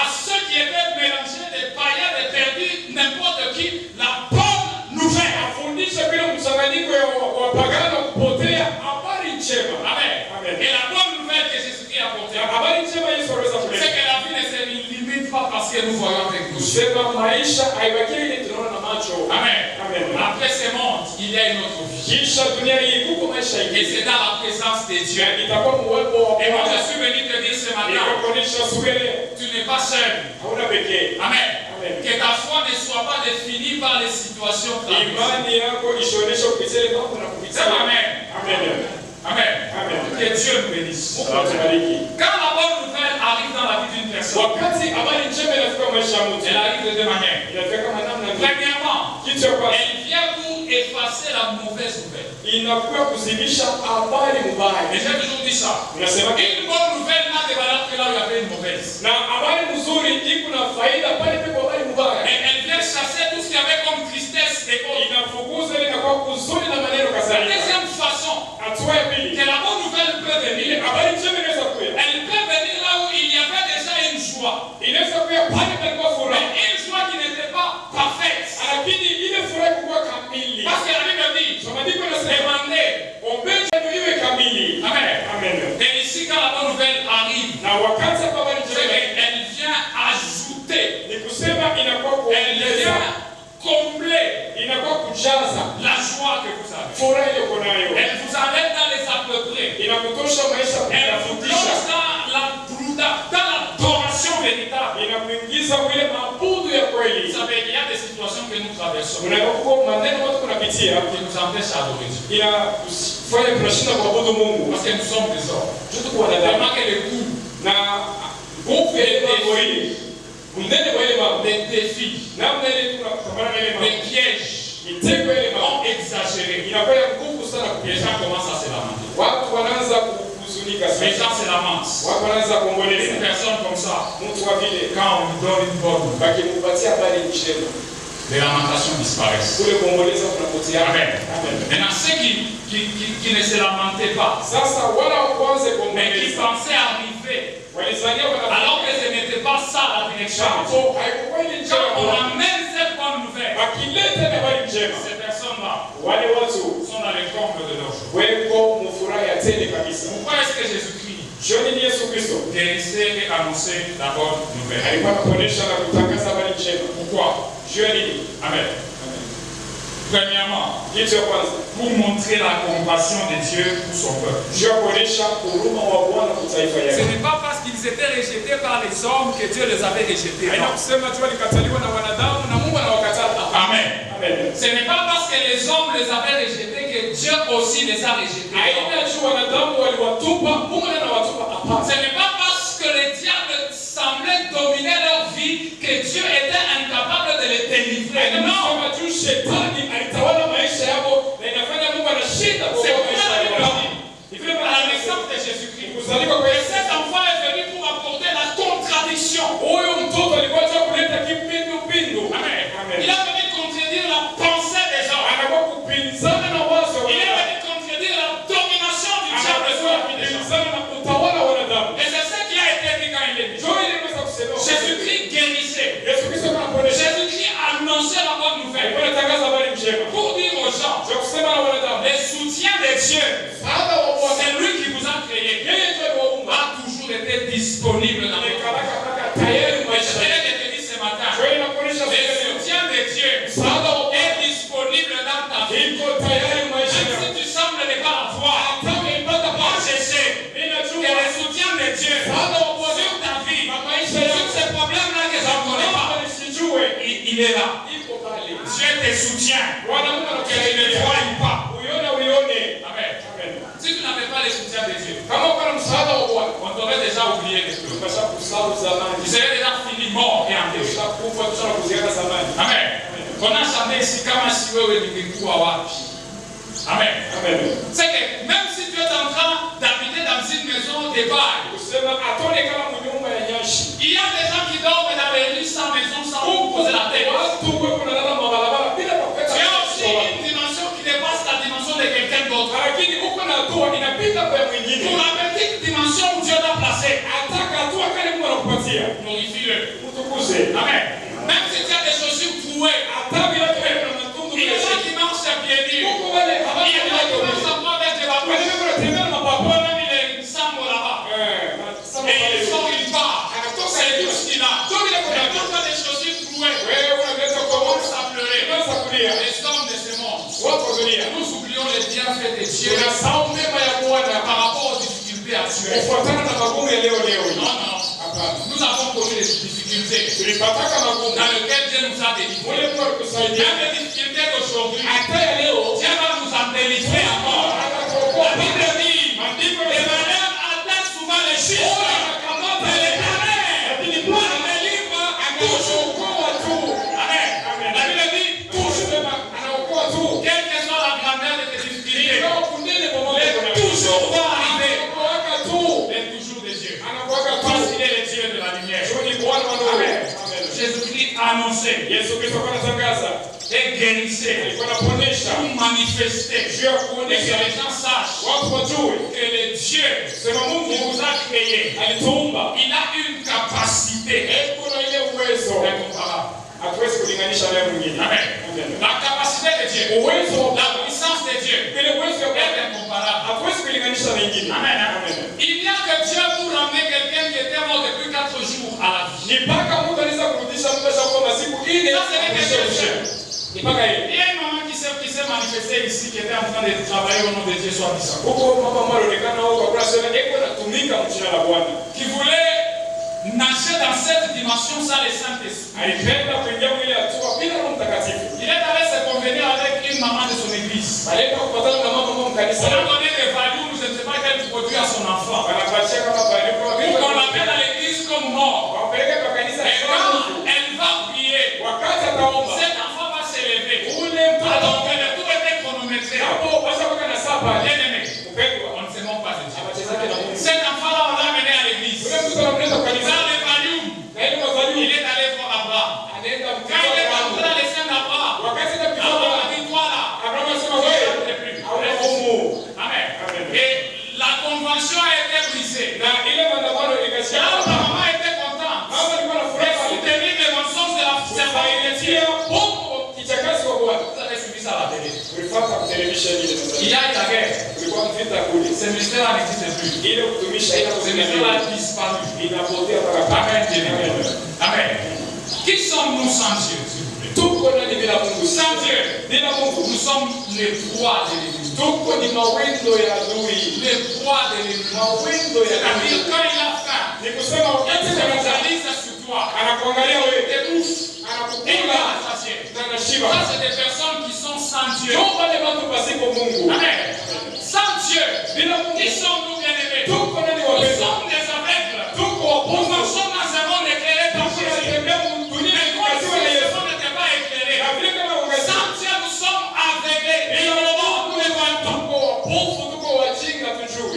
à ceux qui étaient mélangés, des païens, des perdus, n'importe qui, la bonne nouvelle.
afundisha bila mchanganyiko ya wapagana na kupotea habari njema.
Amen.
Amen.
Et la bonne nouvelle que Jésus-Christ a apportée,
Habari njema Yesu aliweza
c'est
kuleta
que la vie ne se limite pas parce que nous voyons avec nous.
kusema maisha haibakie ile tunaona na macho.
Amen.
Amen.
Après ce monde, il y a une autre vie.
Kisha dunia hii kuko maisha
Et
hii
c'est dans la présence de Dieu.
itakuwa mwepo wa
Et moi, je
Bwana.
suis venu te dire ce matin,
Nikakuonyesha sugele
tu n'es pas seul.
hauna pekee.
Amen.
Amen.
Que ta foi ne soit pas définie par les situations traversées.
Imani yako isionyeshe kupitia ile mambo na kupitia.
Sema Amen.
Amen.
Amen.
Amen.
Que Dieu nous bénisse.
Mungu atubariki.
Quand la bonne nouvelle arrive dans la vie d'une personne,
Wakati habari njema inafika maisha ya mtu,
elle arrive de deux manières.
inafika kama namna mbili.
Premièrement,
Kitu cha kwanza
elle vient pour effacer la mauvaise nouvelle.
inakuwa kuzibisha habari mbaya.
Et j'ai toujours dit ça.
Unasema
Une bonne nouvelle n'a de valeur que là où il y avait une mauvaise.
na habari nzuri iko na faida pale peko habari mbaya.
Et elle vient chasser tout ce qu'il y avait comme tristesse et autres.
Inafukuza ile inakuwa kuzuri na maneno
La
kadhalika.
deuxième façon
Hatua ya pili,
que la bonne nouvelle peut venir,
habari njema inaweza kuja.
elle peut venir là où il y avait déjà une joie.
Inaweza kuja pale palikuwa
Mais
furaha.
une joie qui n'était pas parfaite.
Lakini ile furaha kuwa kamili.
Parce que la Bible dit,
Kwa maandiko yanasema
demandez.
ombeni ndio iwe kamili.
Amen.
Amen.
Et ici, quand la bonne nouvelle arrive,
Na wakati habari
c'est
njema
qu'elle vient ajouter,
ni kusema inakuwa
elle
kuongeza,
vient combler
inakuwa kujaza
la joie que vous avez.
furaha ile uko nayo.
Elle vous amène dans les à peu près.
Inakutosha maisha
Elle vous
kutafutisha.
plonge dans l'adoration véritable.
Inakuingiza ile mabudu ya
Vous
kweli.
savez, il y a des situations que nous traversons
Unapokuwa maneno watu kunapitia
qui nous empêchent d'adorer Dieu.
inafanya tunashinda kuabudu Mungu.
Parce que nous sommes des hommes.
Tuko wanadamu
Tellement que les coups,
na nguvu ya ile mambo ile. Unene wa ile mambo.
les défis,
Namna ile tunapambana na ile
les
mambo.
pièges
Mitego ya ile mambo
ont exagéré.
inakuwa ya nguvu sana.
Les gens commencent à se lamenter.
Watu wanaanza kuhuzunika
Les
sana.
gens se lamentent.
Watu wanaanza
Une
kuomboleza.
personne comme ça,
Mtu wa vile
quand on lui donne une bonne nouvelle,
bakimupatia habari njema.
les lamentations disparaissent.
Kule kuomboleza kunapotea.
Amen.
Amen.
Maintenant, ceux qui ne se lamentaient pas,
Sasa wala kwanza
mais qui
kuomboleza.
pensaient arriver,
Walizania wana
alors que ce n'était pas ça la direction de Dieu.
Jambo haikuwa ile njema.
Quand on amène cette bonne nouvelle,
Wakileta habari njema.
ces personnes-là
Wale watu
sont dans les combles de leur joie.
weko mfuraha ya tele kabisa.
Pourquoi est-ce que Jésus-Christ
Jioni ni Yesu Kristo
guérissait et annonçait la bonne nouvelle?
alikuwa anakuonesha na kutangaza habari njema.
Pourquoi?
Jioni ni
Amen. Premièrement,
kitu ya kwanza,
pour montrer la compassion de Dieu pour son peuple.
juu ya kuonesha huruma wa Bwana kwa taifa
Ce
yake.
n'est pas parce qu'ils étaient rejetés par les hommes que Dieu les avait rejetés.
Haina
Non.
kusema tu walikataliwa na wanadamu na Mungu anawakataa.
Amen.
Amen.
Ce n'est pas parce que les hommes les avaient rejetés que Dieu aussi les a rejetés.
Haina juu wanadamu waliwatupa, Mungu naye anawatupa. Hapana.
Ce n'est pas parce que le diable semblait dominer leur vie que Dieu était incapable de les délivrer.
Haina
Non.
kusema tu shetani alitawala maisha yao na inafanya Mungu anashinda kwa
C'est
maisha
pourquoi la Bible
yao.
dit,
Ni vile
à
maana
l'exemple de Jésus-Christ,
kuzaliwa kwa
que
Yesu.
cet enfant est venu pour apporter la contradiction.
Huyo mtoto alikuwa acha kuleta kipindupindu.
Amen.
Amen.
Il a venu contredire la pensée des hommes.
Anakuwa kupinzana na wazo wa
Il est
wanadamu.
venu contredire la domination du diable sur
Anakuwa
la vie des gens.
kupinzana na utawala wa wanadamu.
Et c'est ce qui a été dit quand il est venu.
Njoo ile imeweza kusema.
Jésus-Christ guérissait.
Yesu Kristo anaponesha.
Jésus-Christ annonçait la bonne nouvelle.
Alikuwa anatangaza habari njema.
Pour dire aux gens,
Njoo kusema na wanadamu.
le soutien de Dieu,
Msaada wa Bwana.
c'est lui qui vous a créé,
Yeye ndiye aliwaumba.
a toujours été disponible dans votre vie.
Amekaraka mpaka tayari
Et je
maisha.
tenais de te dire ce matin,
Njoo ile inaponesha
le
sisi.
soutien de Dieu
Msaada wa Bwana.
est disponible dans ta vie.
Iko tayari maisha.
Même si tu sembles ne pas l'avoir,
Hata umeipata
moi
basi.
je sais
Mimi
que
najua.
le soutien de Dieu
Msaada wa Bwana.
sur ta vie,
Na maisha
sur
yako.
ces problèmes-là que je ne connais pas,
Kama nisijue.
il est là.
Iko pale.
Dieu te soutient.
Bwana Mungu
Que tu ne
anakusaidia.
crois pas.
Uione uione.
Amen.
Amen.
Si tu n'avais pas le soutien de Dieu,
Kama uko na msaada wa Bwana.
on t'aurait déjà oublié des choses.
Umeshakusahau. Amen.
C'est que même si tu es en train d'habiter dans une maison de bail, il y a des gens qui dorment dans les rues sans maison, sans poser la tête. Tu as aussi une dimension qui dépasse la dimension de quelqu'un d'autre. Pour la petite dimension où Dieu t'a placé, glorifie-le. Amen. Même si tu as des chaussures trouées, il y a des gens qui marchent à pieds nus. Il y a des gens qui marchent à bord avec des babouches. Même il est une sambo là-bas. Et il sort une barre. C'est tout ce qu'il a. Quand tu as des chaussures trouées, commence à pleurer. Les hommes de ce monde. Nous oublions les bienfaits de Dieu par rapport aux difficultés actuelles. Non, non. Nous avons connu des difficultés dans lesquelles Dieu nous a délivrés. Même les difficultés d'aujourd'hui, Dieu va nous en délivrer encore. La Bible dit, les malheurs atteignent souvent les chiffres. Mais l'Éternel nous délivre toujours. Amen. La Bible dit, toujours. Quelle que soit la grandeur de tes difficultés, toujours va arriver. Mais toujours de Dieu. Parce qu'il est le Dieu de la lumière. Amen. Jésus-Christ a annoncé et guérissait pour manifester et que les gens sachent que le Dieu qui vous a créé, il a une capacité incomparable. Amen. La capacité de Dieu, la puissance de Dieu est incomparable. Amen. Il n'y a que Dieu pour ramener quelqu'un qui était mort depuis 4 jours à la vie. Il y a une maman qui s'est manifestée ici, qui était en train de travailler au nom de Dieu, soit puissant. Qui voulait nager dans cette dimension sans le Saint-Esprit. Il est allé se convenir avec une maman de son église. On a donné des values, je ne sais pas quel produit à son enfant. On l'appelle à l'église comme mort. Et quand elle va prier, cet enfant va s'élever. Alors que le tout était chronométré. Bien aimé, on ne se moque pas de Dieu. Cet enfant-là, on l'a amené à l'église. Dans les values, il est allé voir Abraham. Quand il est entré dans les seins d'Abraham, Abraham a dit toi là, Amen. Et la convention a été brisée. La maman était contente de soutenir les mensonges de la séparation. Vous avez suivi ça à la télé. Il y a eu la guerre. Ce ministère n'existe plus. Ce ministère a disparu. Amen. Amen. Qui sommes-nous sans Dieu, s'il vous plaît? Sans Dieu, nous sommes les proies de l'ennemi. Les proies de l'ennemi. C'est-à-dire quand il a faim, il se focalise sur toi. Il te bouffe. Et il va associer. Ça, c'est des personnes qui sont sans Dieu. Amen. Sans Dieu, qui sommes-nous bien-aimés? Nous sommes des aveugles. Nous marchons dans un monde éclairé par Jésus. Mais comme si ce monde n'était pas éclairé, sans Dieu, nous sommes aveuglés. Et nous ne voyons pas.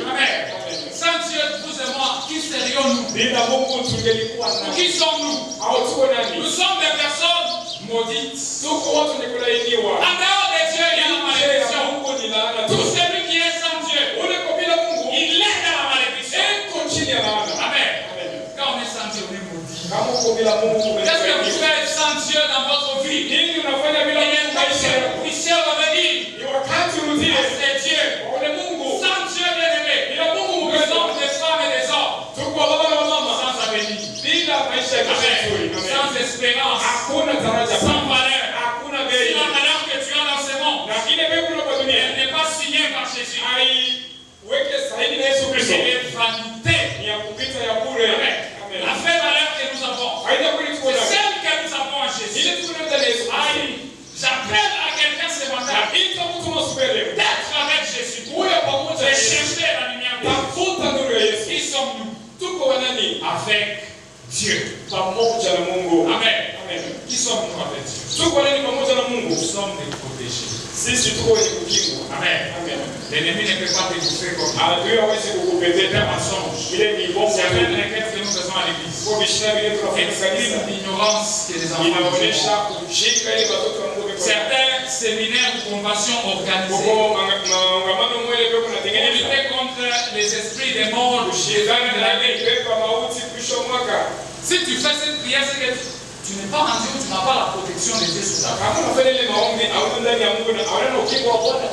Amen. Sans Dieu, vous et moi, qui serions-nous? Qui sommes-nous? Nous sommes des personnes maudites. En dehors de Dieu, il y a la malédiction. Tout celui qui est sans Dieu, il est dans la malédiction. Amen. Quand on est sans Dieu, on est maudit. Qu'est-ce que vous faites sans Dieu dans votre vie? Il est temps que vous puissiez revenir à ce Dieu. Sans Dieu, bien-aimé, nous sommes des femmes et des hommes sans avenir, sans espérance, sans valeur. Si la valeur que tu as dans ce monde, elle n'est pas signée par Jésus. Elle est vanité. Amen. La vraie valeur que nous avons, c'est celle que nous avons en Jésus. J'appelle à quelqu'un ce matin d'être avec Jésus, de chercher la lumière de Dieu. Qui sommes-nous? Avec Dieu. Amen. Qui sommes-nous avec Dieu? Nous sommes des protégés. Amen. L'ennemi ne peut pas te bouffer comme ça.
Adui hawezi kukupepeta.
C'est un mensonge.
Ile ni bongo.
Certaines requêtes que nous faisons à l'église expriment l'ignorance que les enfants ont. Certains séminaires ou conventions organisées pour lutter contre les esprits des morts, de la vie. Si tu fais cette prière, c'est que tu n'es pas en Dieu, tu n'as pas la protection de Dieu sur ta vie.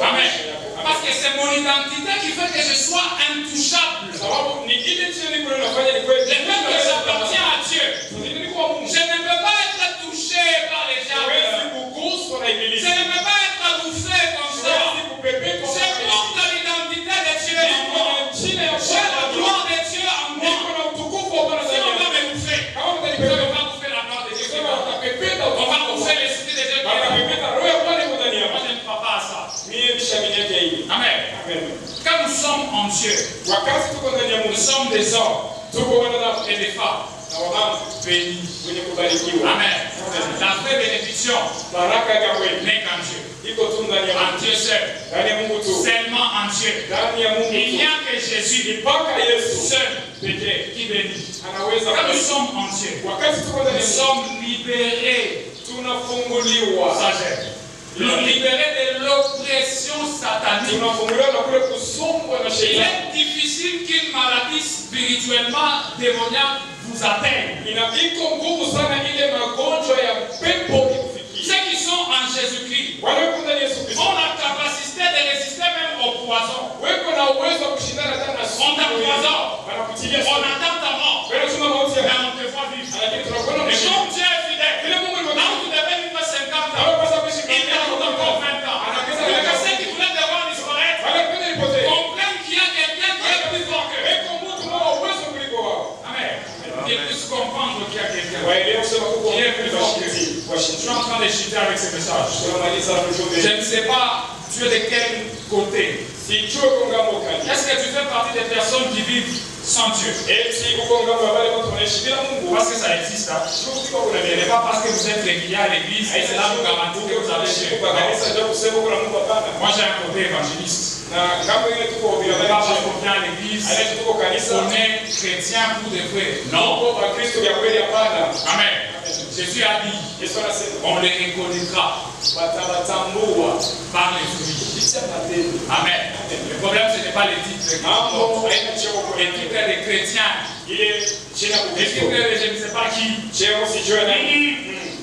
Amen. Parce que c'est mon identité qui fait que je sois intouchable. Le fait que j'appartiens à Dieu. Je ne peux pas être touché par les diables. Je ne peux pas être bouffé comme ça. Je porte l'identité de Dieu en moi. J'ai la gloire de Dieu en moi. Si on va me bouffer, on va bouffer la gloire de Dieu. On va bouffer l'esprit de Dieu. Moi, je ne crois pas à ça. Amen. Quand nous sommes en Dieu, nous sommes des hommes et des femmes bénis. Amen. La vraie bénédiction n'est qu'en Dieu. En Dieu seul. Seulement en Dieu. Il n'y a que Jésus seul qui bénit. Quand nous sommes en Dieu, nous sommes libérés. Sagesse. Nous libérer de l'oppression satanique. Il est difficile qu'une maladie spirituellement démoniaque vous atteigne. Ceux qui sont en Jésus-Christ ont la capacité de résister même au poison. On t'empoisonne, on attend ta mort, mais on te voit vivre. Et comme Dieu est fidèle, là où tu devais vivre 50 ans, il y a encore 20 ans. Que ceux qui voulaient te voir disparaître comprennent qu'il y a quelqu'un qui est plus fort qu'eux. Amen. Qu'ils puissent comprendre qu'il y a quelqu'un qui est plus fort qu'eux. Je suis en train de chuter avec ce message. Je ne sais pas, tu es de quel côté. Est-ce que tu fais partie des personnes qui vivent sans Dieu? Parce que ça existe. Hein? Ce n'est pas parce que vous êtes régulier à l'église que cela vous garantit que vous avez Dieu. Moi j'ai un côté évangéliste. Je ne pas parce qu'on vient à l'église, on est chrétien pour de vrai. Non. Amen. Jésus a dit, on les reconnaîtra par les fruits. Amen. Le problème, ce n'est pas les titres. Les titres des chrétiens. Les titres de je ne sais pas qui.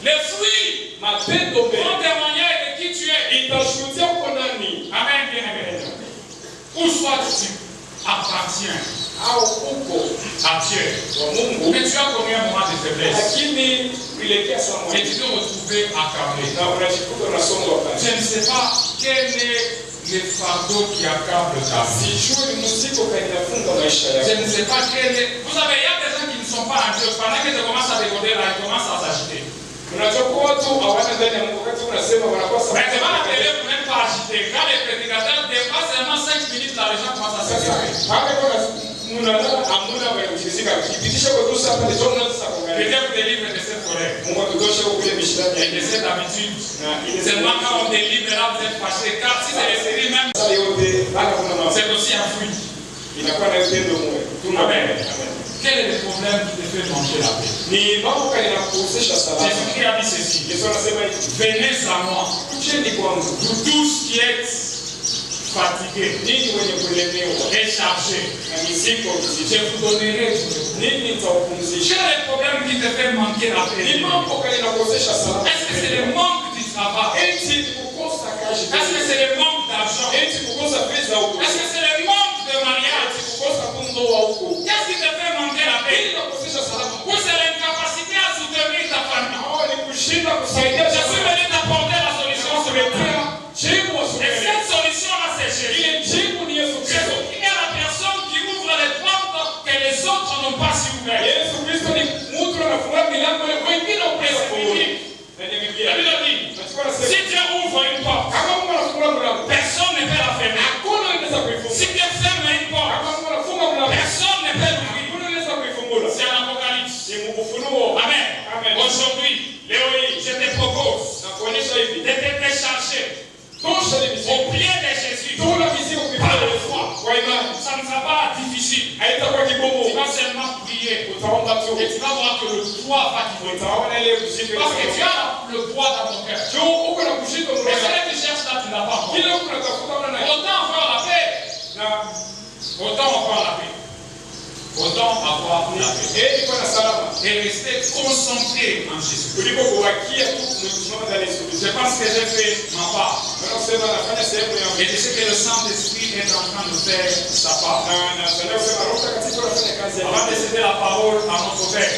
Les fruits vont témoigner de qui tu es. Amen, bien-aimé. Où sois-tu appartiens à Dieu. Mais tu as connu un moment de faiblesse. Et tu te retrouver accablé. Je ne sais pas quel est le fardeau qui accable ta vie. Je ne sais pas quel est. Vous savez, il y a des gens qui ne sont pas en Dieu. Pendant que je commence à décoder là, ils commencent à s'agiter. Mais devant la télé, vous n'êtes pas agité. Quand les prédicateurs dépassent seulement 5 minutes, là, les gens commencent à s'agiter. Que Dieu vous délivre de cette colère et de cette habitude. Seulement quand on délivre là, vous êtes fâché. Car si c'est les séries même, c'est aussi un fruit. Amen. Quel est le problème qui te fait manger la paix? Jésus-Christ a dit ceci. Venez à moi, vous tous qui êtes fatigués et chargés, je vous donnerai du repos. Quel est le problème qui te fait manquer la paix? Est-ce que c'est le manque du travail? Est-ce que c'est le manque d'argent? Est-ce que c'est le manque de mariage? Qu'est-ce qui te fait manquer la paix? Ou c'est l'incapacité à soutenir ta famille? Je suis venu t'apporter la solution sur le terrain. Et cette solution-là, c'est Jésus. Jésus qui est la personne qui ouvre les portes que les autres n'ont pas su ouvrir. La Bible dit, si Dieu ouvre une porte, personne ne peut la fermer. Si Dieu ferme une porte, personne ne peut l'ouvrir. C'est l'Apocalypse. Amen. Aujourd'hui, je te propose de te décharger au pied de Jésus. Tu vas seulement prier. Et tu vas voir que le poids va quitter. Parce que tu as le poids dans ton cœur. Et ce que tu cherches là, tu n'as pas encore. Autant avoir la paix. Autant avoir la paix. Autant avoir la paix. Et rester concentré en Jésus. Je pense que j'ai fait ma part. Et je sais que le Saint-Esprit est en train de faire sa part. Avant de céder la parole à notre Père,